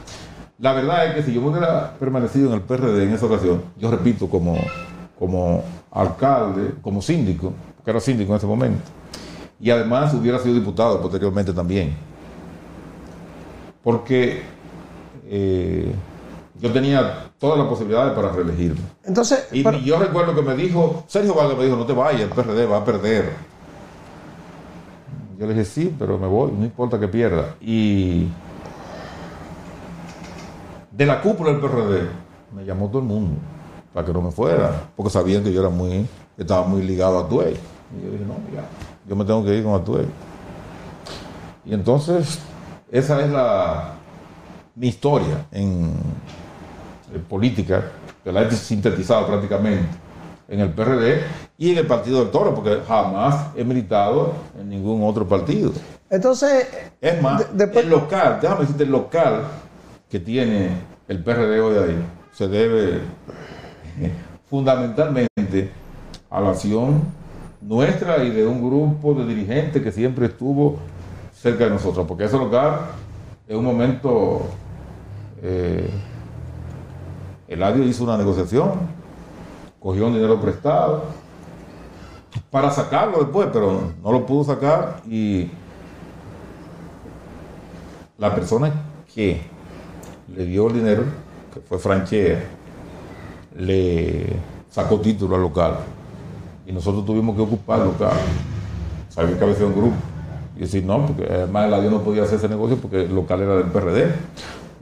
La verdad es que si yo me hubiera permanecido en el PRD en esa ocasión, yo repito, como alcalde, como síndico, porque era síndico en ese momento, y además hubiera sido diputado posteriormente también, porque yo tenía todas las posibilidades para reelegirme. Entonces, y yo recuerdo que me dijo, Sergio Vargas me dijo, no te vayas, el PRD va a perder. Yo le dije, sí, pero me voy, no importa que pierda. Y de la cúpula del PRD me llamó todo el mundo para que no me fuera, porque sabían que yo estaba muy ligado a Atuey. Y yo dije, no, mira, yo me tengo que ir con Atuey. Y entonces, esa es mi historia en política, que la he sintetizado prácticamente en el PRD y en el Partido del Toro, porque jamás he militado en ningún otro partido. Entonces, es más, el local, déjame decirte, el local que tiene el PRD hoy ahí se debe fundamentalmente a la acción nuestra y de un grupo de dirigentes que siempre estuvo cerca de nosotros, porque ese local en un momento Eladio hizo una negociación, cogió un dinero prestado para sacarlo después, pero no lo pudo sacar, y la persona que le dio el dinero, que fue Franchea, le sacó título al local y nosotros tuvimos que ocupar el local. Sabía que había sido un grupo Y decir, no, porque además Eladio no podía hacer ese negocio porque el local era del PRD.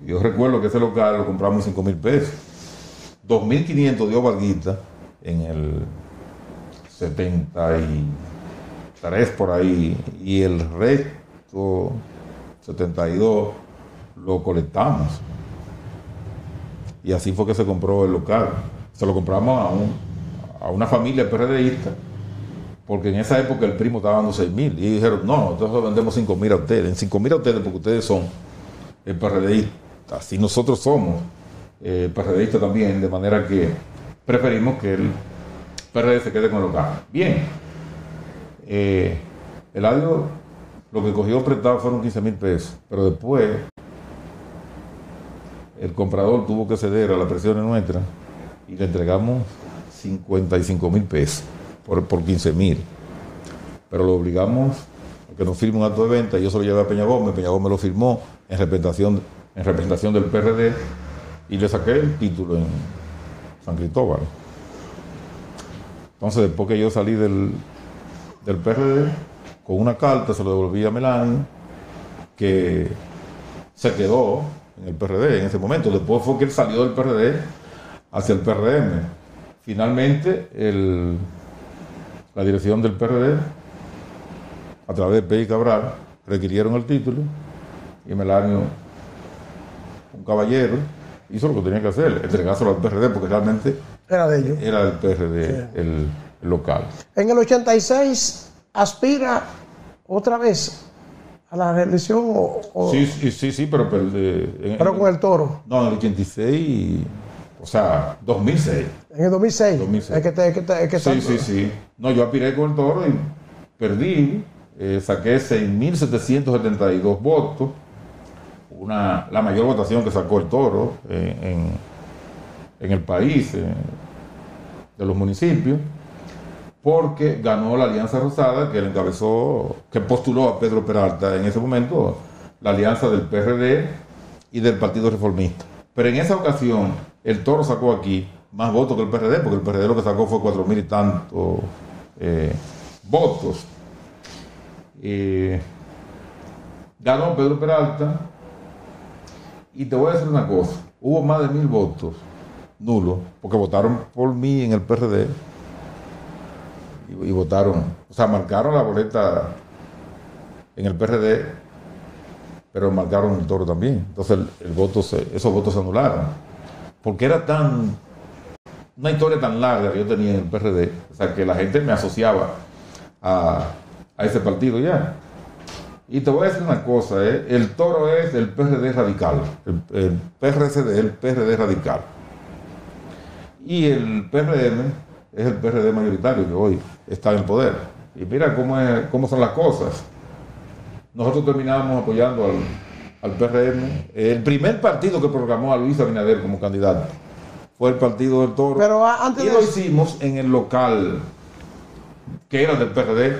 Yo recuerdo que ese local lo compramos en 5,000 pesos. 2.500 dio Valguita en el 73 por ahí, y el resto, 72, lo colectamos. Y así fue que se compró el local. Se lo compramos a una familia PRDista, porque en esa época el primo estaba dando 6.000. Y dijeron, no, nosotros vendemos 5.000 a ustedes. En 5.000 a ustedes porque ustedes son PRDistas. Y nosotros somos PRDistas también, de manera que preferimos que el PRD se quede con el local. Bien. Eladio lo que cogió prestado fueron 15.000 pesos, pero después el comprador tuvo que ceder a las presiones nuestras y le entregamos 55.000 pesos por 15.000, pero lo obligamos a que nos firme un acto de venta. Yo se lo llevé a Peña Gómez lo firmó en representación del PRD y le saqué el título en San Cristóbal. Entonces, después que yo salí del PRD, con una carta se lo devolví a Melanio, que se quedó en el PRD en ese momento. Después fue que él salió del PRD hacia el PRM. Finalmente, la dirección del PRD, a través de Pei Cabral, requirieron el título y Melanio, un caballero, hizo lo que tenía que hacer, entregárselo al PRD, porque realmente era de ellos. Era del PRD, sí. el local. En el 86 aspira otra vez a la reelección Sí, pero con el Toro. No, en el 86, o sea, 2006. En el 2006. Sí. No, yo aspiré con el Toro y perdí, saqué 6.772 votos, la mayor votación que sacó el Toro en el país, de los municipios, porque ganó la Alianza Rosada, que que postuló a Pedro Peralta en ese momento, la alianza del PRD y del Partido Reformista. Pero en esa ocasión, el Toro sacó aquí más votos que el PRD, porque el PRD lo que sacó fue 4.000 y tantos votos. Ganó Pedro Peralta, y te voy a decir una cosa, hubo más de 1.000 votos nulos, porque votaron por mí en el PRD, y votaron, o sea, marcaron la boleta en el PRD, pero marcaron el Toro también. Entonces esos votos se anularon, porque era una historia tan larga que yo tenía en el PRD, o sea, que la gente me asociaba a ese partido ya. Y te voy a decir una cosa, el Toro es el PRD radical, el PRCD, el PRD radical. Y el PRM es el PRD mayoritario que hoy está en poder. Y mira cómo son las cosas. Nosotros terminamos apoyando al PRM. El primer partido que proclamó a Luis Abinader como candidato fue el Partido del Toro. Pero antes y lo hicimos en el local que era del PRD,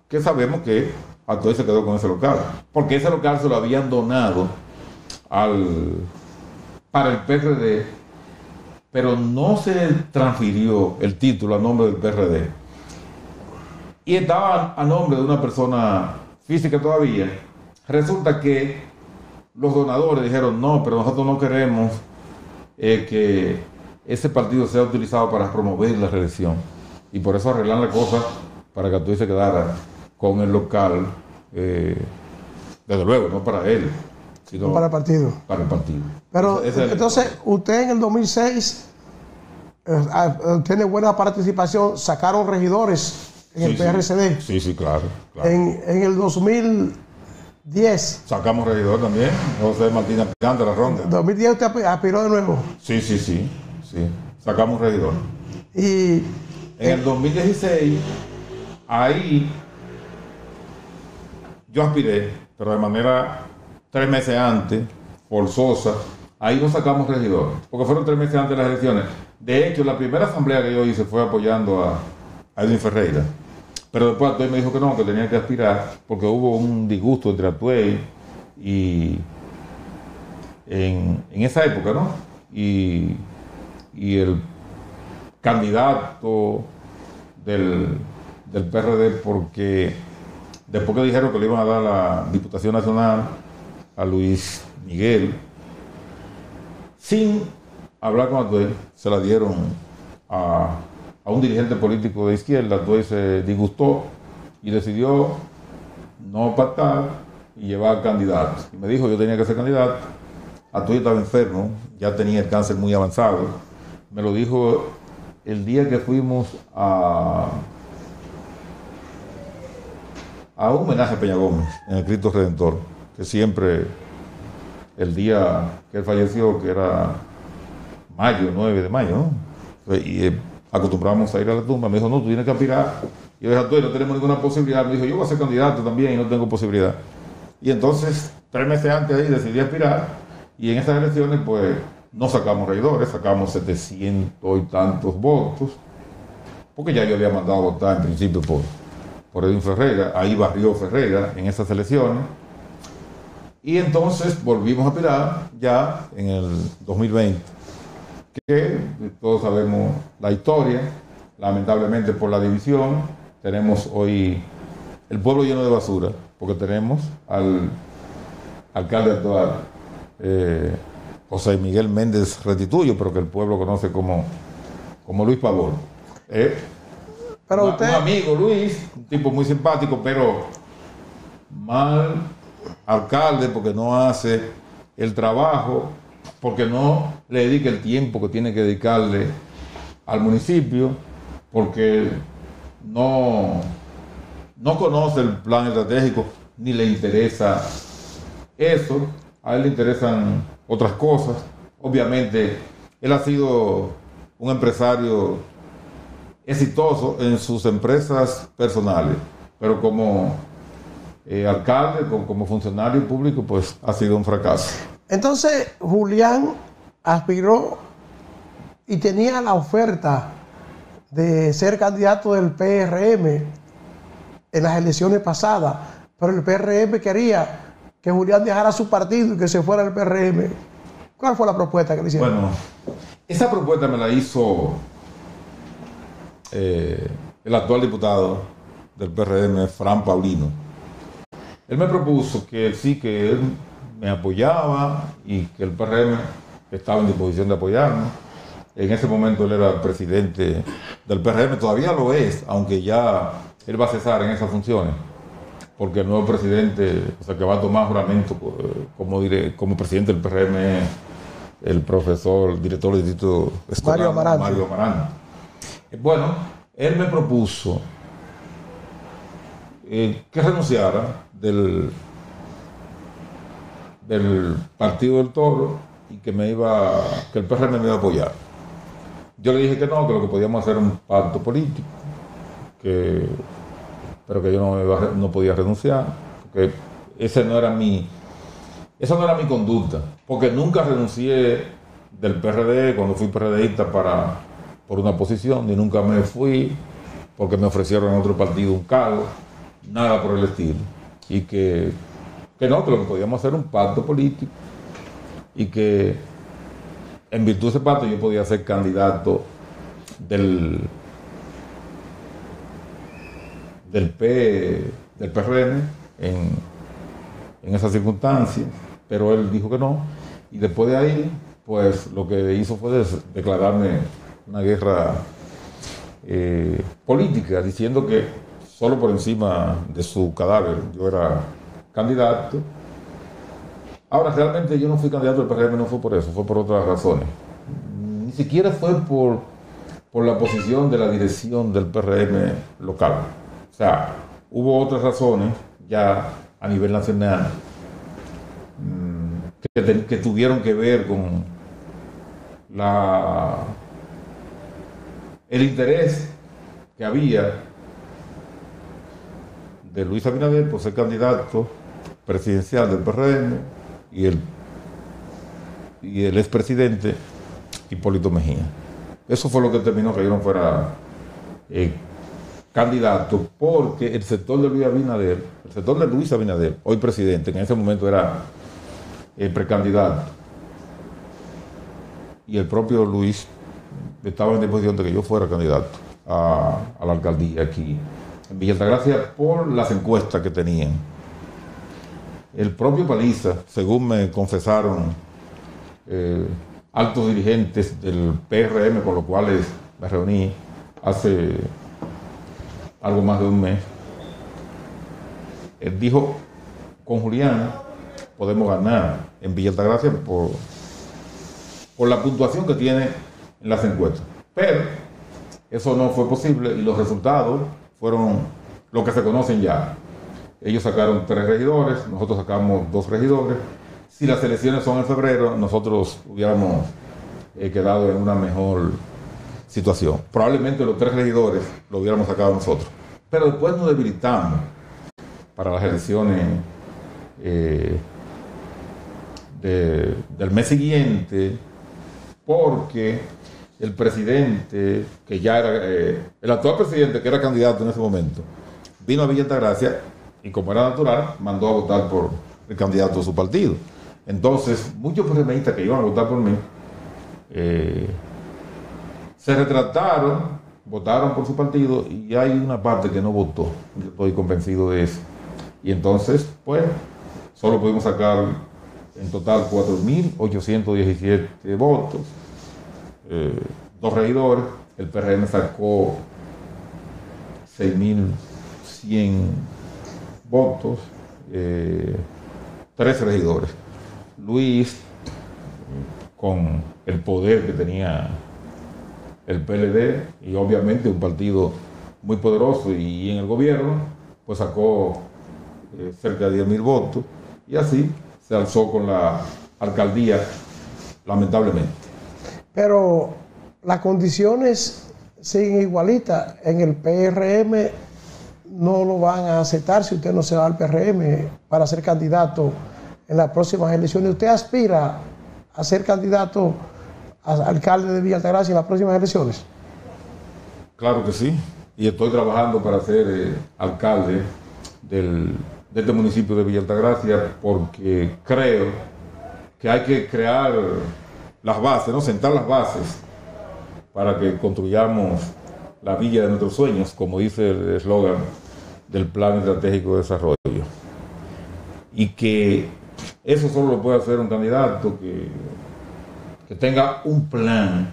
que sabemos que Atoy se quedó con ese local, porque ese local se lo habían donado para el PRD, pero no se transfirió el título a nombre del PRD. Y estaba a nombre de una persona física todavía. Resulta que los donadores dijeron, no, pero nosotros no queremos que ese partido sea utilizado para promover la reelección. Y por eso arreglan la cosa para que Atoy se quedara con el local, desde luego, no para él, sino no para el partido. Para el partido. Pero entonces, usted en el 2006 tiene buena participación, sacaron regidores en el PRCD. Sí, claro. En el 2010. Sacamos regidor también, José Martínez Picante, la ronda. En 2010 usted aspiró de nuevo. Sí. Sacamos regidor. Y en el 2016, ahí yo aspiré, pero de manera 3 meses antes, forzosa. Ahí no sacamos regidor, porque fueron 3 meses antes de las elecciones. De hecho, la primera asamblea que yo hice fue apoyando a Edwin Ferreira. Pero después Atuey me dijo que no, que tenía que aspirar, porque hubo un disgusto entre Atuey y en esa época, ¿no? Y el candidato del PRD, porque después que dijeron que le iban a dar la Diputación Nacional a Luis Miguel, sin hablar con Atuey, se la dieron a un dirigente político de izquierda. Atuey se disgustó y decidió no pactar y llevar candidatos. Y me dijo yo tenía que ser candidato. Atuey estaba enfermo, ya tenía el cáncer muy avanzado. Me lo dijo el día que fuimos a un homenaje a Peña Gómez en el Cristo Redentor, que siempre, el día que él falleció, que era mayo, 9 de mayo, ¿no? Y acostumbramos a ir a la tumba. Me dijo, no, tú tienes que aspirar. Y yo dije, Atuey, no tenemos ninguna posibilidad. Me dijo, yo voy a ser candidato también y no tengo posibilidad. Y entonces, 3 meses antes ahí decidí aspirar, y en esas elecciones, pues, no sacamos regidores, sacamos 700 y tantos votos, porque ya yo había mandado a votar en principio por Edwin Ferreira. Ahí barrió Ferreira en esas elecciones. Y entonces volvimos a aspirar ya en el 2020, que todos sabemos la historia. Lamentablemente, por la división, tenemos hoy el pueblo lleno de basura, porque tenemos al alcalde actual, José Miguel Méndez Restituyo, pero que el pueblo conoce como Luis Pavón. Pero usted... Un amigo, Luis, un tipo muy simpático, pero mal alcalde, porque no hace el trabajo, porque no le dedica el tiempo que tiene que dedicarle al municipio, porque no conoce el plan estratégico, ni le interesa eso. A él le interesan otras cosas. Obviamente, él ha sido un empresario exitoso en sus empresas personales, pero como alcalde, como funcionario público, pues ha sido un fracaso. Entonces, Julián aspiró y tenía la oferta de ser candidato del PRM en las elecciones pasadas, pero el PRM quería que Julián dejara su partido y que se fuera al PRM. ¿Cuál fue la propuesta que le hicieron? Bueno, esa propuesta me la hizo el actual diputado del PRM, Fran Paulino. Él me propuso que sí, que él me apoyaba y que el PRM estaba en disposición de apoyarme. En ese momento él era presidente del PRM, todavía lo es, aunque ya él va a cesar en esas funciones, porque el nuevo presidente, o sea, que va a tomar juramento como presidente del PRM, es el profesor, director del distrito escolar, Mario Amarante. Bueno, él me propuso que renunciara del Partido del Toro y que el PRM me iba a apoyar. Yo le dije que no, que lo que podíamos hacer era un pacto político, pero que yo no podía renunciar, porque esa no era mi conducta, porque nunca renuncié del PRD cuando fui PRDista por una posición, ni nunca me fui porque me ofrecieron en otro partido un cargo, nada por el estilo. Y que lo que podíamos hacer un pacto político, y que en virtud de ese pacto yo podía ser candidato del PRM en esas circunstancias, pero él dijo que no, y después de ahí, pues lo que hizo fue declararme una guerra política, diciendo que solo por encima de su cadáver yo era candidato. Ahora, realmente yo no fui candidato del PRM, no fue por eso, fue por otras razones. Ni siquiera fue por la posición de la dirección del PRM local. O sea, hubo otras razones ya a nivel nacional que tuvieron que ver con el interés que había de Luis Abinader por ser candidato presidencial del PRM y el expresidente Hipólito Mejía. Eso fue lo que terminó que yo no fuera candidato, porque el sector de Luis Abinader, hoy presidente, que en ese momento era precandidato, y el propio Luis estaba en disposición de que yo fuera candidato a la alcaldía aquí en Villa Altagracia por las encuestas que tenían. El propio Paliza, según me confesaron altos dirigentes del PRM, con los cuales me reuní hace algo más de un mes, él dijo, con Julián podemos ganar en Villa Altagracia por la puntuación que tiene en las encuestas. Pero eso no fue posible y los resultados fueron lo que se conocen ya. Ellos sacaron 3 regidores, nosotros sacamos 2 regidores. Si las elecciones son en febrero, nosotros hubiéramos quedado en una mejor situación. Probablemente los 3 regidores lo hubiéramos sacado nosotros. Pero después nos debilitamos para las elecciones del mes siguiente, porque el presidente, que ya era, el actual presidente, que era candidato en ese momento, vino a Villa Altagracia y, como era natural, mandó a votar por el candidato de su partido. Entonces, muchos PRMistas que iban a votar por mí se retractaron, votaron por su partido, y hay una parte que no votó. Yo estoy convencido de eso. Y entonces, pues, solo pudimos sacar en total 4.817 votos, 2 regidores. El PRM sacó 6.100 votos, 13 regidores. Luis, con el poder que tenía el PLD, y obviamente un partido muy poderoso y en el gobierno, pues sacó cerca de 10.000 votos, y así se alzó con la alcaldía, lamentablemente. Pero las condiciones siguen igualitas. En el PRM no lo van a aceptar si usted no se va al PRM para ser candidato en las próximas elecciones. ¿Usted aspira a ser candidato a alcalde de Villa Altagracia en las próximas elecciones? Claro que sí, y estoy trabajando para ser alcalde de este municipio de Villa Altagracia, porque creo que hay que crear las bases, ¿no? Sentar las bases para que construyamos la villa de nuestros sueños, como dice el eslogan del Plan Estratégico de Desarrollo. Y que eso solo lo puede hacer un candidato que tenga un plan,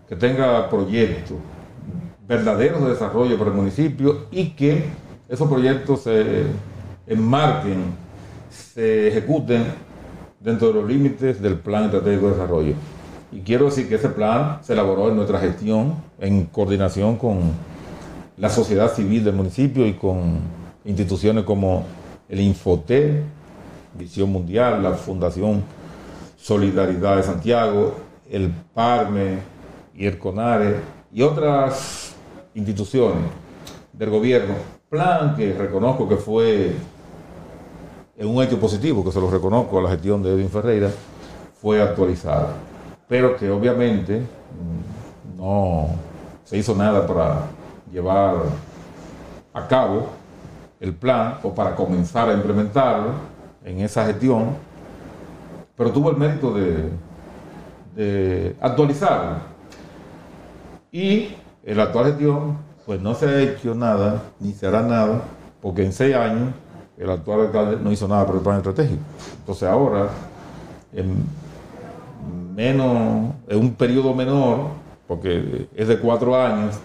que tenga proyectos verdaderos de desarrollo para el municipio, y que esos proyectos se enmarquen, se ejecuten dentro de los límites del Plan Estratégico de Desarrollo. Y quiero decir que ese plan se elaboró en nuestra gestión, en coordinación con la sociedad civil del municipio y con instituciones como el Infotel, Visión Mundial, la Fundación Solidaridad de Santiago, el PARME y el CONARE y otras instituciones del gobierno. Plan que reconozco que fue un hecho positivo, que se lo reconozco a la gestión de Edwin Ferreira, fue actualizado, pero que obviamente no se hizo nada para llevar a cabo el plan o para comenzar a implementarlo en esa gestión, pero tuvo el mérito de actualizarlo. Y en la actual gestión, pues no se ha hecho nada, ni se hará nada, porque en 6 años el actual alcalde no hizo nada por el plan estratégico. Entonces ahora, en un periodo menor, porque es de 4 años,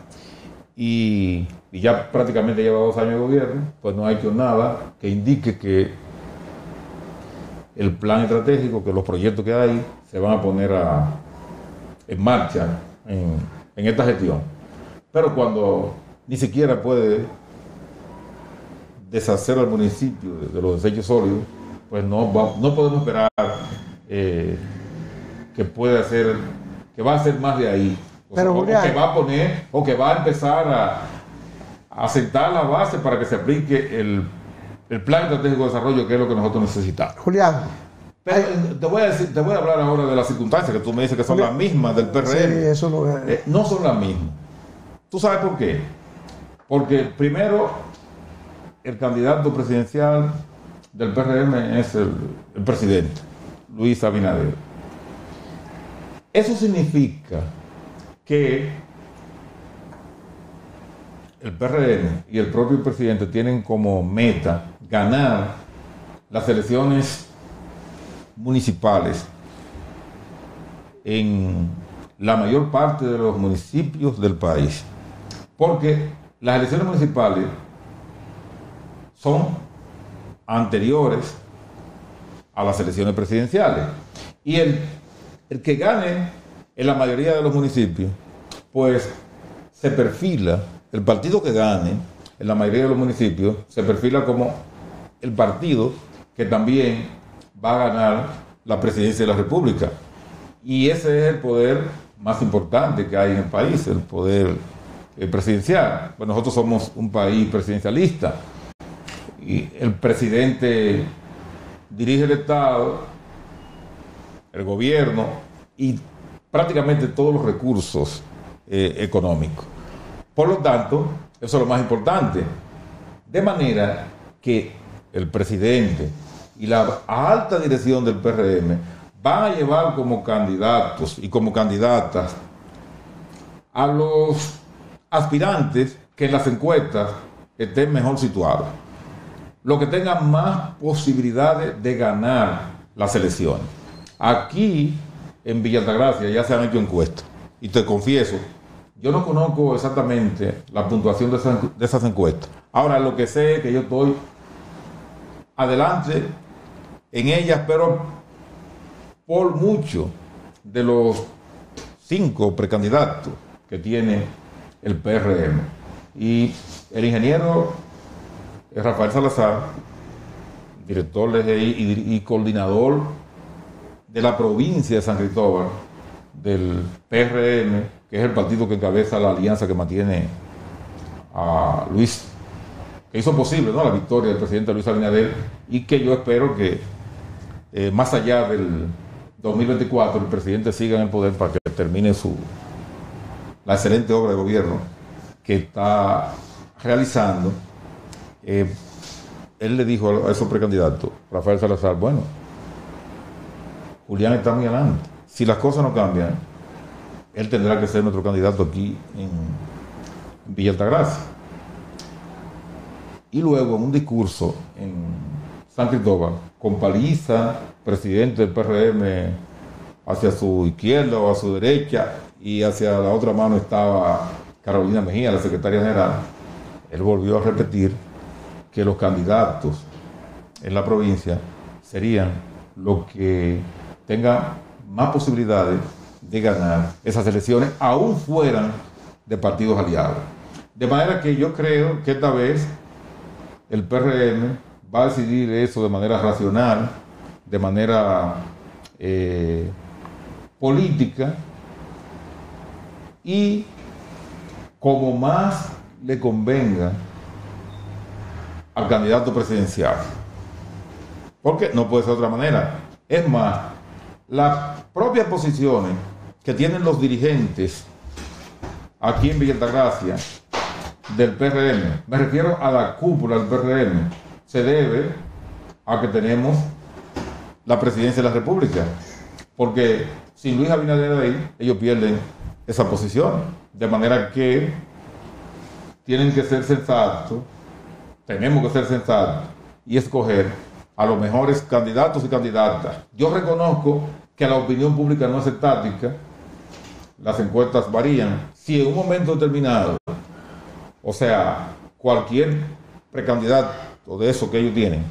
y ya prácticamente lleva 2 años de gobierno, pues no ha hecho nada que indique que el plan estratégico, que los proyectos que hay, se van a poner en marcha en esta gestión. Pero cuando ni siquiera puede deshacer al municipio de los desechos sólidos, pues no podemos esperar que puede hacer, que va a hacer más de ahí. O que va a poner, o que va a empezar a sentar la base para que se aplique el plan estratégico de desarrollo, que es lo que nosotros necesitamos. Julián. Pero te voy a hablar ahora de las circunstancias que tú me dices que son las mismas del PRM. Sí, eso no son las mismas. ¿Tú sabes por qué? Porque primero, el candidato presidencial del PRM es el presidente, Luis Abinader. Eso significa que el PRM y el propio presidente tienen como meta ganar las elecciones municipales en la mayor parte de los municipios del país, porque las elecciones municipales son anteriores a las elecciones presidenciales, y el que gane en la mayoría de los municipios, pues se perfila, el partido que gane en la mayoría de los municipios se perfila como el partido que también va a ganar la presidencia de la República. Y ese es el poder más importante que hay en el país, el poder presidencial. Bueno, nosotros somos un país presidencialista y el presidente dirige el Estado, el gobierno y prácticamente todos los recursos económicos. Por lo tanto, eso es lo más importante. De manera que el presidente y la alta dirección del PRM van a llevar como candidatos y como candidatas a los aspirantes que en las encuestas estén mejor situados, los que tengan más posibilidades de ganar las elecciones. Aquí en Villa Altagracia ya se han hecho encuestas y te confieso, yo no conozco exactamente la puntuación de esas encuestas. Ahora lo que sé es que yo estoy adelante en ellas, pero por mucho de los 5 precandidatos que tiene el PRM. Y el ingeniero Rafael Salazar, director de GI y coordinador de la provincia de San Cristóbal del PRM, que es el partido que encabeza la alianza que mantiene a Luis, que hizo posible, ¿no?, la victoria del presidente Luis Abinader, y que yo espero que más allá del 2024 el presidente siga en el poder para que termine la excelente obra de gobierno que está realizando. Él le dijo a esos precandidatos, Rafael Salazar, bueno, Julián está muy adelante. Si las cosas no cambian, él tendrá que ser nuestro candidato aquí en Villa Altagracia. Y luego, en un discurso en San Cristóbal, con Paliza, presidente del PRM, hacia su izquierda o a su derecha, y hacia la otra mano estaba Carolina Mejía, la secretaria general, él volvió a repetir que los candidatos en la provincia serían los que tengan más posibilidades de ganar esas elecciones, aún fueran de partidos aliados. De manera que yo creo que esta vez el PRM va a decidir eso de manera racional, de manera política, y como más le convenga al candidato presidencial. Porque no puede ser de otra manera. Es más, las propias posiciones que tienen los dirigentes aquí en Villa Altagracia del PRM, me refiero a la cúpula del PRM, se debe a que tenemos la presidencia de la República. Porque sin Luis Abinader ahí, ellos pierden esa posición. De manera que tienen que ser sensatos, tenemos que ser sensatos y escoger a los mejores candidatos y candidatas. Yo reconozco que la opinión pública no es estática, las encuestas varían. Si en un momento determinado, o sea, cualquier precandidato de eso que ellos tienen,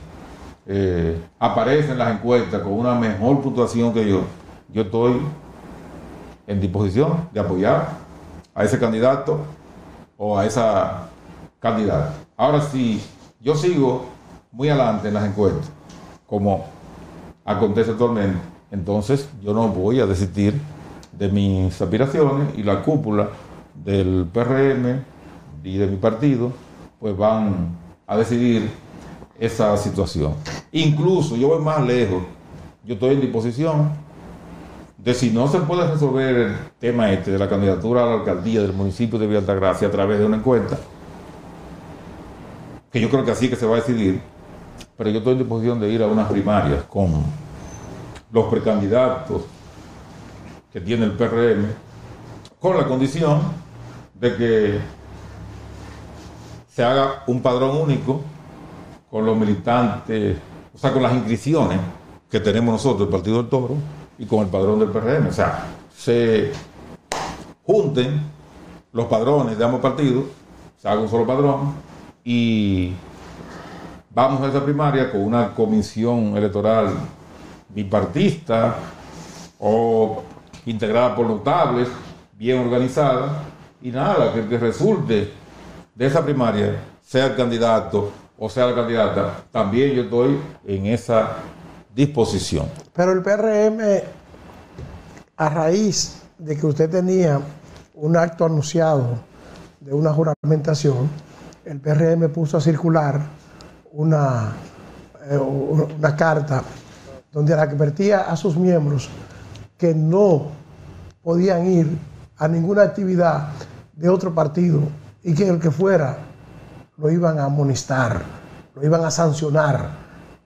aparece en las encuestas con una mejor puntuación que yo estoy en disposición de apoyar a ese candidato o a esa candidata. Ahora, si yo sigo muy adelante en las encuestas, como acontece actualmente, entonces yo no voy a desistir de mis aspiraciones, y la cúpula del PRM y de mi partido pues van a decidir esa situación. Incluso yo voy más lejos, yo estoy en disposición de, si no se puede resolver el tema de la candidatura a la alcaldía del municipio de Villa Altagracia a través de una encuesta, que yo creo que así que se va a decidir, pero yo estoy en disposición de ir a unas primarias con los precandidatos que tiene el PRM, con la condición de que se haga un padrón único con los militantes, o sea, con las inscripciones que tenemos nosotros, el Partido del Toro, y con el padrón del PRM. O sea, se junten los padrones de ambos partidos, se haga un solo padrón y vamos a esa primaria con una comisión electoral bipartista o integrada por notables, bien organizada, y nada, que el que resulte de esa primaria, sea el candidato o sea la candidata, también yo estoy en esa disposición. Pero el PRM, a raíz de que usted tenía un acto anunciado de una juramentación, el PRM puso a circular una carta donde advertía a sus miembros que no podían ir a ninguna actividad de otro partido y que el que fuera lo iban a amonestar, lo iban a sancionar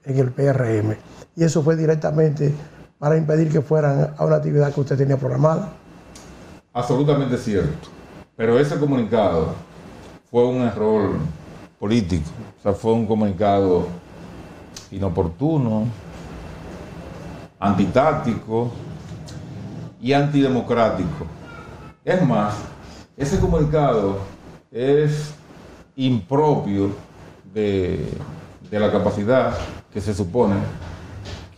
en el PRM. Y eso fue directamente para impedir que fueran a una actividad que usted tenía programada. Absolutamente cierto. Pero ese comunicado fue un error político. O sea, fue un comunicado inoportuno, antitáctico y antidemocrático. Es más, ese comunicado es impropio de la capacidad que se supone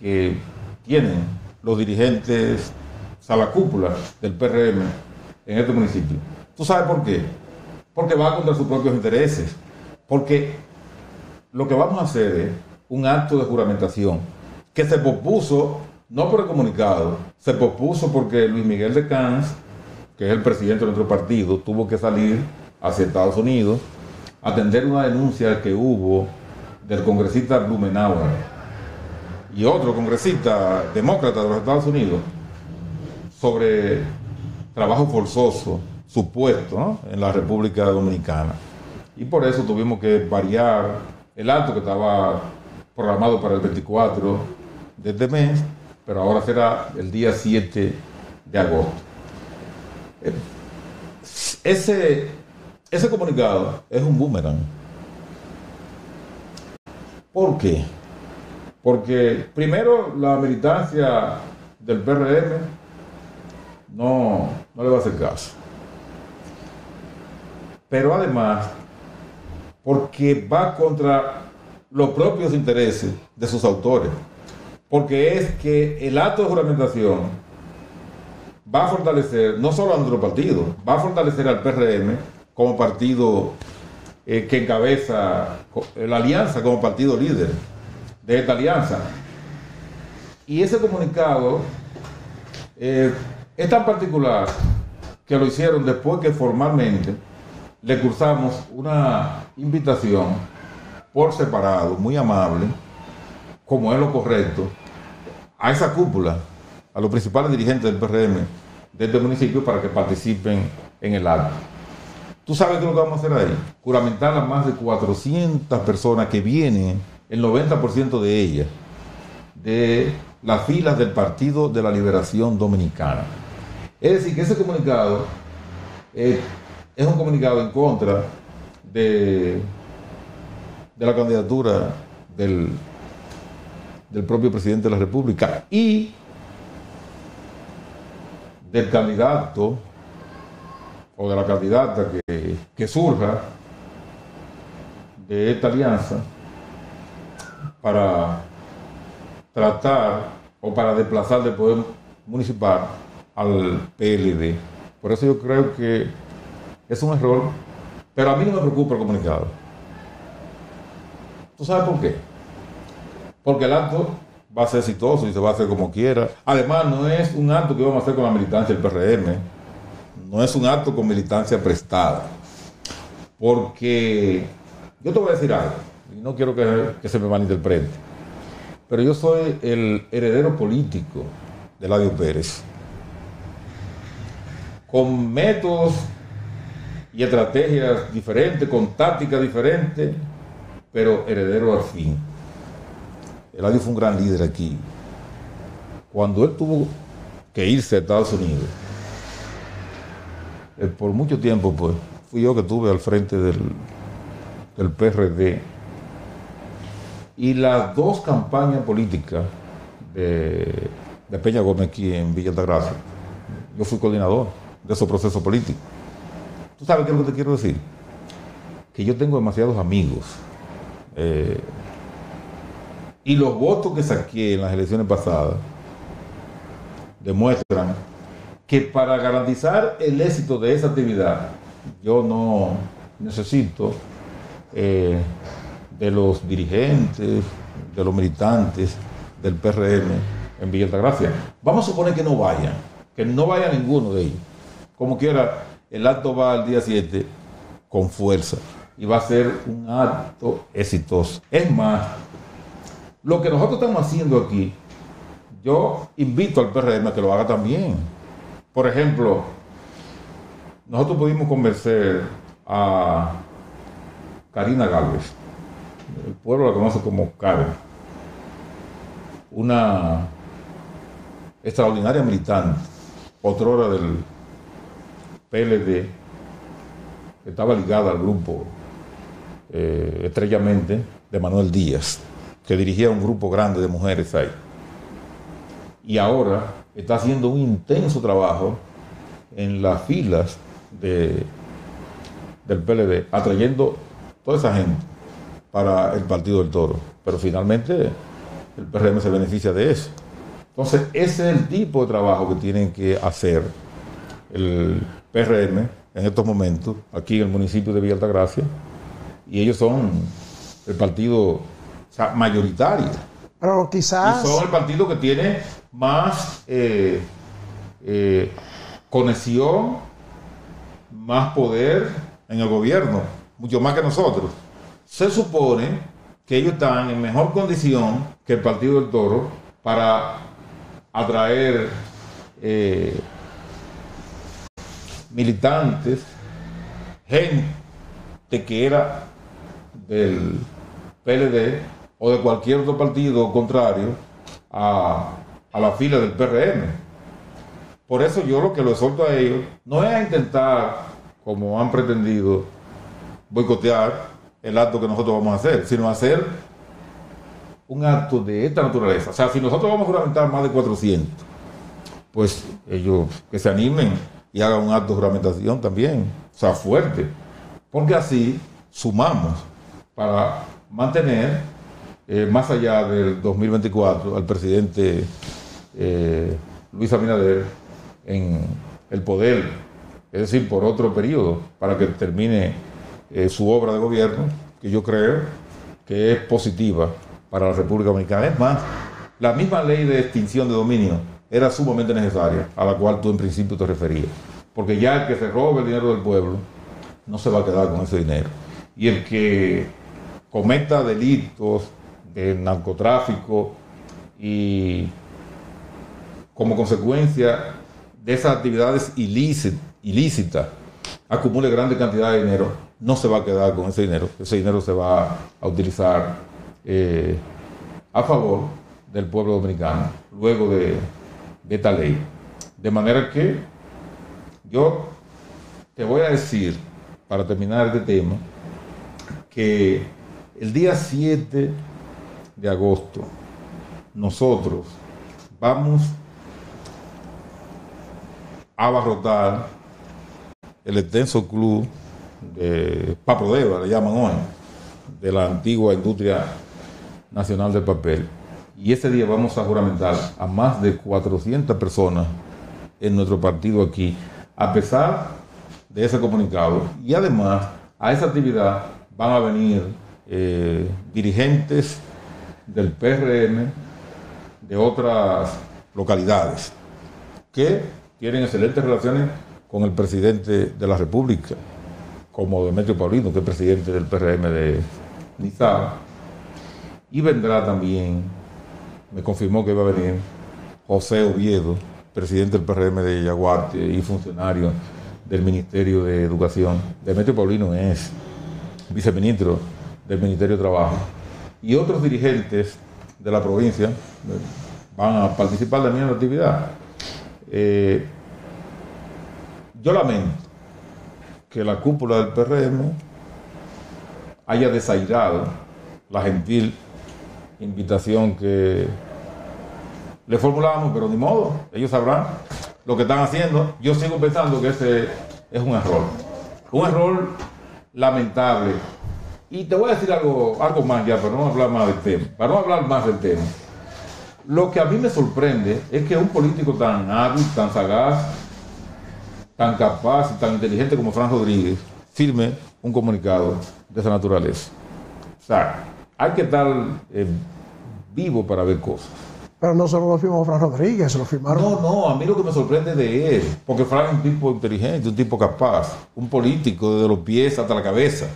que tienen los dirigentes, o sea, la cúpula del PRM en este municipio. ¿Tú sabes por qué? Porque va contra sus propios intereses. Porque lo que vamos a hacer es un acto de juramentación que se pospuso, no por el comunicado, se pospuso porque Luis Miguel de Camps, que es el presidente de nuestro partido, tuvo que salir hacia Estados Unidos a atender una denuncia que hubo del congresista Blumenauer y otro congresista demócrata de los Estados Unidos sobre trabajo forzoso supuesto, ¿no?, en la República Dominicana. Y por eso tuvimos que variar el acto que estaba programado para el 24 de este mes, pero ahora será el día 7 de agosto. Ese comunicado es un boomerang. ¿Por qué? Porque primero la militancia del PRM no le va a hacer caso. Pero además, porque va contra los propios intereses de sus autores. Porque es que el acto de juramentación va a fortalecer no solo a nuestro partido, va a fortalecer al PRM como partido que encabeza la alianza, como partido líder de esta alianza. Y ese comunicado es tan particular que lo hicieron después que formalmente le cursamos una invitación por separado, muy amable, como es lo correcto, a esa cúpula, a los principales dirigentes del PRM de este municipio para que participen en el acto. ¿Tú sabes qué es lo que vamos a hacer ahí? Juramentar a más de 400 personas que vienen, el 90% de ellas, de las filas del Partido de la Liberación Dominicana. Es decir, que ese comunicado es un comunicado en contra de la candidatura del propio presidente de la República y del candidato o de la candidata que surja de esta alianza para tratar o para desplazar del poder municipal al PLD. Por eso yo creo que es un error, pero a mí no me preocupa el comunicado. ¿Tú sabes por qué? Porque el acto va a ser exitoso y se va a hacer como quiera. Además, no es un acto que vamos a hacer con la militancia del PRM, no es un acto con militancia prestada. Porque yo te voy a decir algo, y no quiero que se me malinterprete, pero yo soy el heredero político de Eladio Pérez, con métodos y estrategias diferentes, con tácticas diferentes, pero heredero al fin. Eladio fue un gran líder aquí. Cuando él tuvo que irse a Estados Unidos, por mucho tiempo, pues, fui yo que estuve al frente del PRD y las dos campañas políticas de Peña Gómez aquí en Villa Altagracia, yo fui coordinador de esos procesos políticos. ¿Tú sabes qué es lo que te quiero decir? Que yo tengo demasiados amigos. Y los votos que saqué en las elecciones pasadas demuestran que para garantizar el éxito de esa actividad, yo no necesito de los dirigentes, de los militantes del PRM en Villa Altagracia. Vamos a suponer que no vaya ninguno de ellos. Como quiera, el acto va el día 7 con fuerza y va a ser un acto exitoso. Es más, lo que nosotros estamos haciendo aquí, yo invito al PRM a que lo haga también. Por ejemplo, nosotros pudimos convencer a Karina Gálvez, el pueblo la conoce como Karen, una extraordinaria militante, otrora del PLD, que estaba ligada al grupo Estrellamente de Manuel Díaz, que dirigía un grupo grande de mujeres ahí. Y ahora está haciendo un intenso trabajo en las filas del PLD, atrayendo toda esa gente para el Partido del Toro. Pero finalmente el PRM se beneficia de eso. Entonces, ese es el tipo de trabajo que tienen que hacer el PRM en estos momentos, aquí en el municipio de Villa Altagracia, y ellos son el partido mayoritario. Pero quizás... Y son el partido que tiene más conexión, más poder en el gobierno, mucho más que nosotros. Se supone que ellos están en mejor condición que el Partido del Toro para atraer militantes, gente que era del PLD o de cualquier otro partido contrario a la fila del PRM. Por eso yo lo que lo exhorto a ellos no es a intentar, como han pretendido, boicotear el acto que nosotros vamos a hacer, sino hacer un acto de esta naturaleza. O sea, si nosotros vamos a juramentar más de 400, pues ellos que se animen y hagan un acto de juramentación también, o sea, fuerte, porque así sumamos para mantener más allá del 2024 al presidente Luis Abinader en el poder, es decir, por otro periodo, para que termine su obra de gobierno, que yo creo que es positiva para la República Dominicana. Es más, la misma ley de extinción de dominio era sumamente necesaria, a la cual tú en principio te referías, porque ya el que se robe el dinero del pueblo no se va a quedar con ese dinero, y el que cometa delitos de narcotráfico y como consecuencia de esas actividades ilícitas acumule grandes cantidades de dinero, no se va a quedar con ese dinero se va a utilizar a favor del pueblo dominicano luego de esta ley. De manera que yo te voy a decir, para terminar este tema, que el día 7 de agosto nosotros vamos a abarrotar el extenso club de Paprodeva, le llaman hoy, de la antigua industria nacional del papel. Y ese día vamos a juramentar a más de 400 personas en nuestro partido aquí, a pesar de ese comunicado. Y además, a esa actividad van a venir dirigentes del PRM de otras localidades que tienen excelentes relaciones con el presidente de la República, como Demetrio Paulino, que es presidente del PRM de Nizaba. Y vendrá también, me confirmó que iba a venir José Oviedo, presidente del PRM de Yaguarte y funcionario del Ministerio de Educación. Demetrio Paulino es viceministro del Ministerio de Trabajo. Y otros dirigentes de la provincia van a participar también en la actividad. Yo lamento que la cúpula del PRM haya desairado la gentil invitación que le formulamos, pero ni modo, ellos sabrán lo que están haciendo. Yo sigo pensando que ese es un error lamentable. Y te voy a decir algo más ya, para no hablar más del tema. Lo que a mí me sorprende es que un político tan hábil, tan sagaz, tan capaz y tan inteligente como Fran Rodríguez firme un comunicado de esa naturaleza. O sea, hay que estar vivo para ver cosas. Pero no solo lo firmó Fran Rodríguez, lo firmaron. No, a mí lo que me sorprende de él, porque Fran es un tipo inteligente, un tipo capaz, un político desde los pies hasta la cabeza.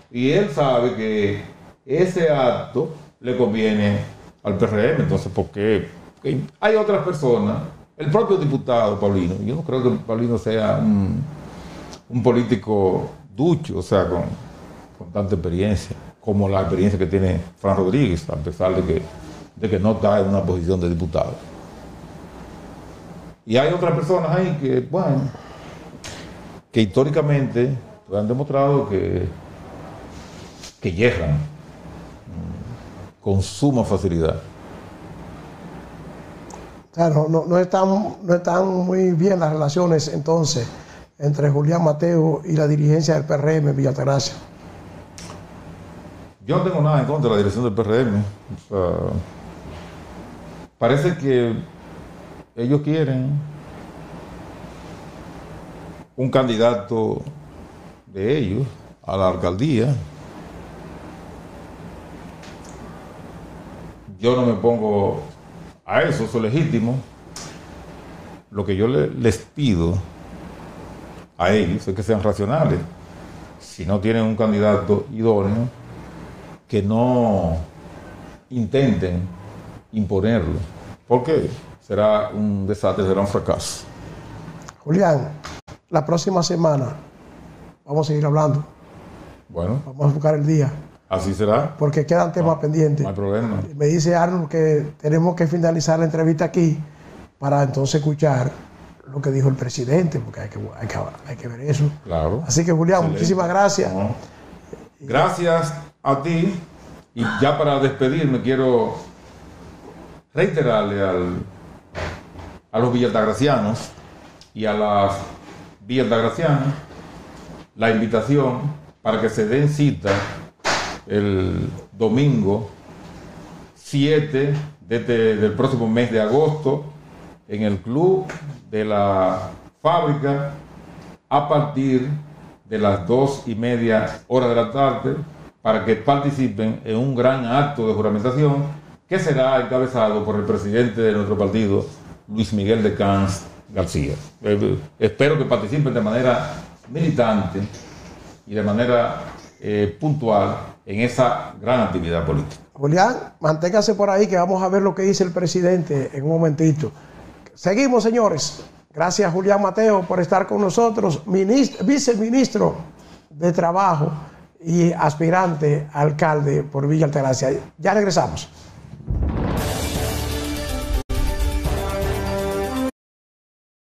Y él sabe que ese acto le conviene al PRM, entonces, ¿por qué? Porque hay otras personas, el propio diputado Paulino, yo no creo que Paulino sea un político ducho, o sea, con tanta experiencia, como la experiencia que tiene Fran Rodríguez, a pesar de que no está en una posición de diputado. Y hay otras personas ahí que, bueno, que históricamente han demostrado que yerran con suma facilidad. O sea, no están muy bien las relaciones entonces entre Julián Mateo y la dirigencia del PRM en Villa Altagracia. Yo no tengo nada en contra de la dirección del PRM. O sea, parece que ellos quieren un candidato de ellos a la alcaldía. Yo no me pongo a eso es legítimo. Lo que yo les pido a ellos es que sean racionales. Si no tienen un candidato idóneo, que no intenten imponerlo, porque será un desastre, será un fracaso. Julián, la próxima semana vamos a seguir hablando. Bueno. Vamos a buscar el día. Así será. Porque quedan temas pendientes. No hay problema. Me dice Arnold que tenemos que finalizar la entrevista aquí para entonces escuchar lo que dijo el presidente, porque hay que ver eso. Claro. Así que, Julián, excelente. Muchísimas gracias. No. Gracias a ti. Y ya para despedirme quiero reiterarle a los villaltagracianos y a las villaltagracianas la invitación para que se den cita el domingo 7 del próximo mes de agosto en el Club de la Fábrica a partir de las 2:30 de la tarde para que participen en un gran acto de juramentación que será encabezado por el presidente de nuestro partido, Luis Miguel de Camps García. Espero que participen de manera militante y de manera puntual en esa gran actividad política. Julián, manténgase por ahí que vamos a ver lo que dice el presidente en un momentito. Seguimos, señores. Gracias, Julián Mateo, por estar con nosotros, viceministro de Trabajo y aspirante a alcalde por Villa Altagracia. Ya regresamos.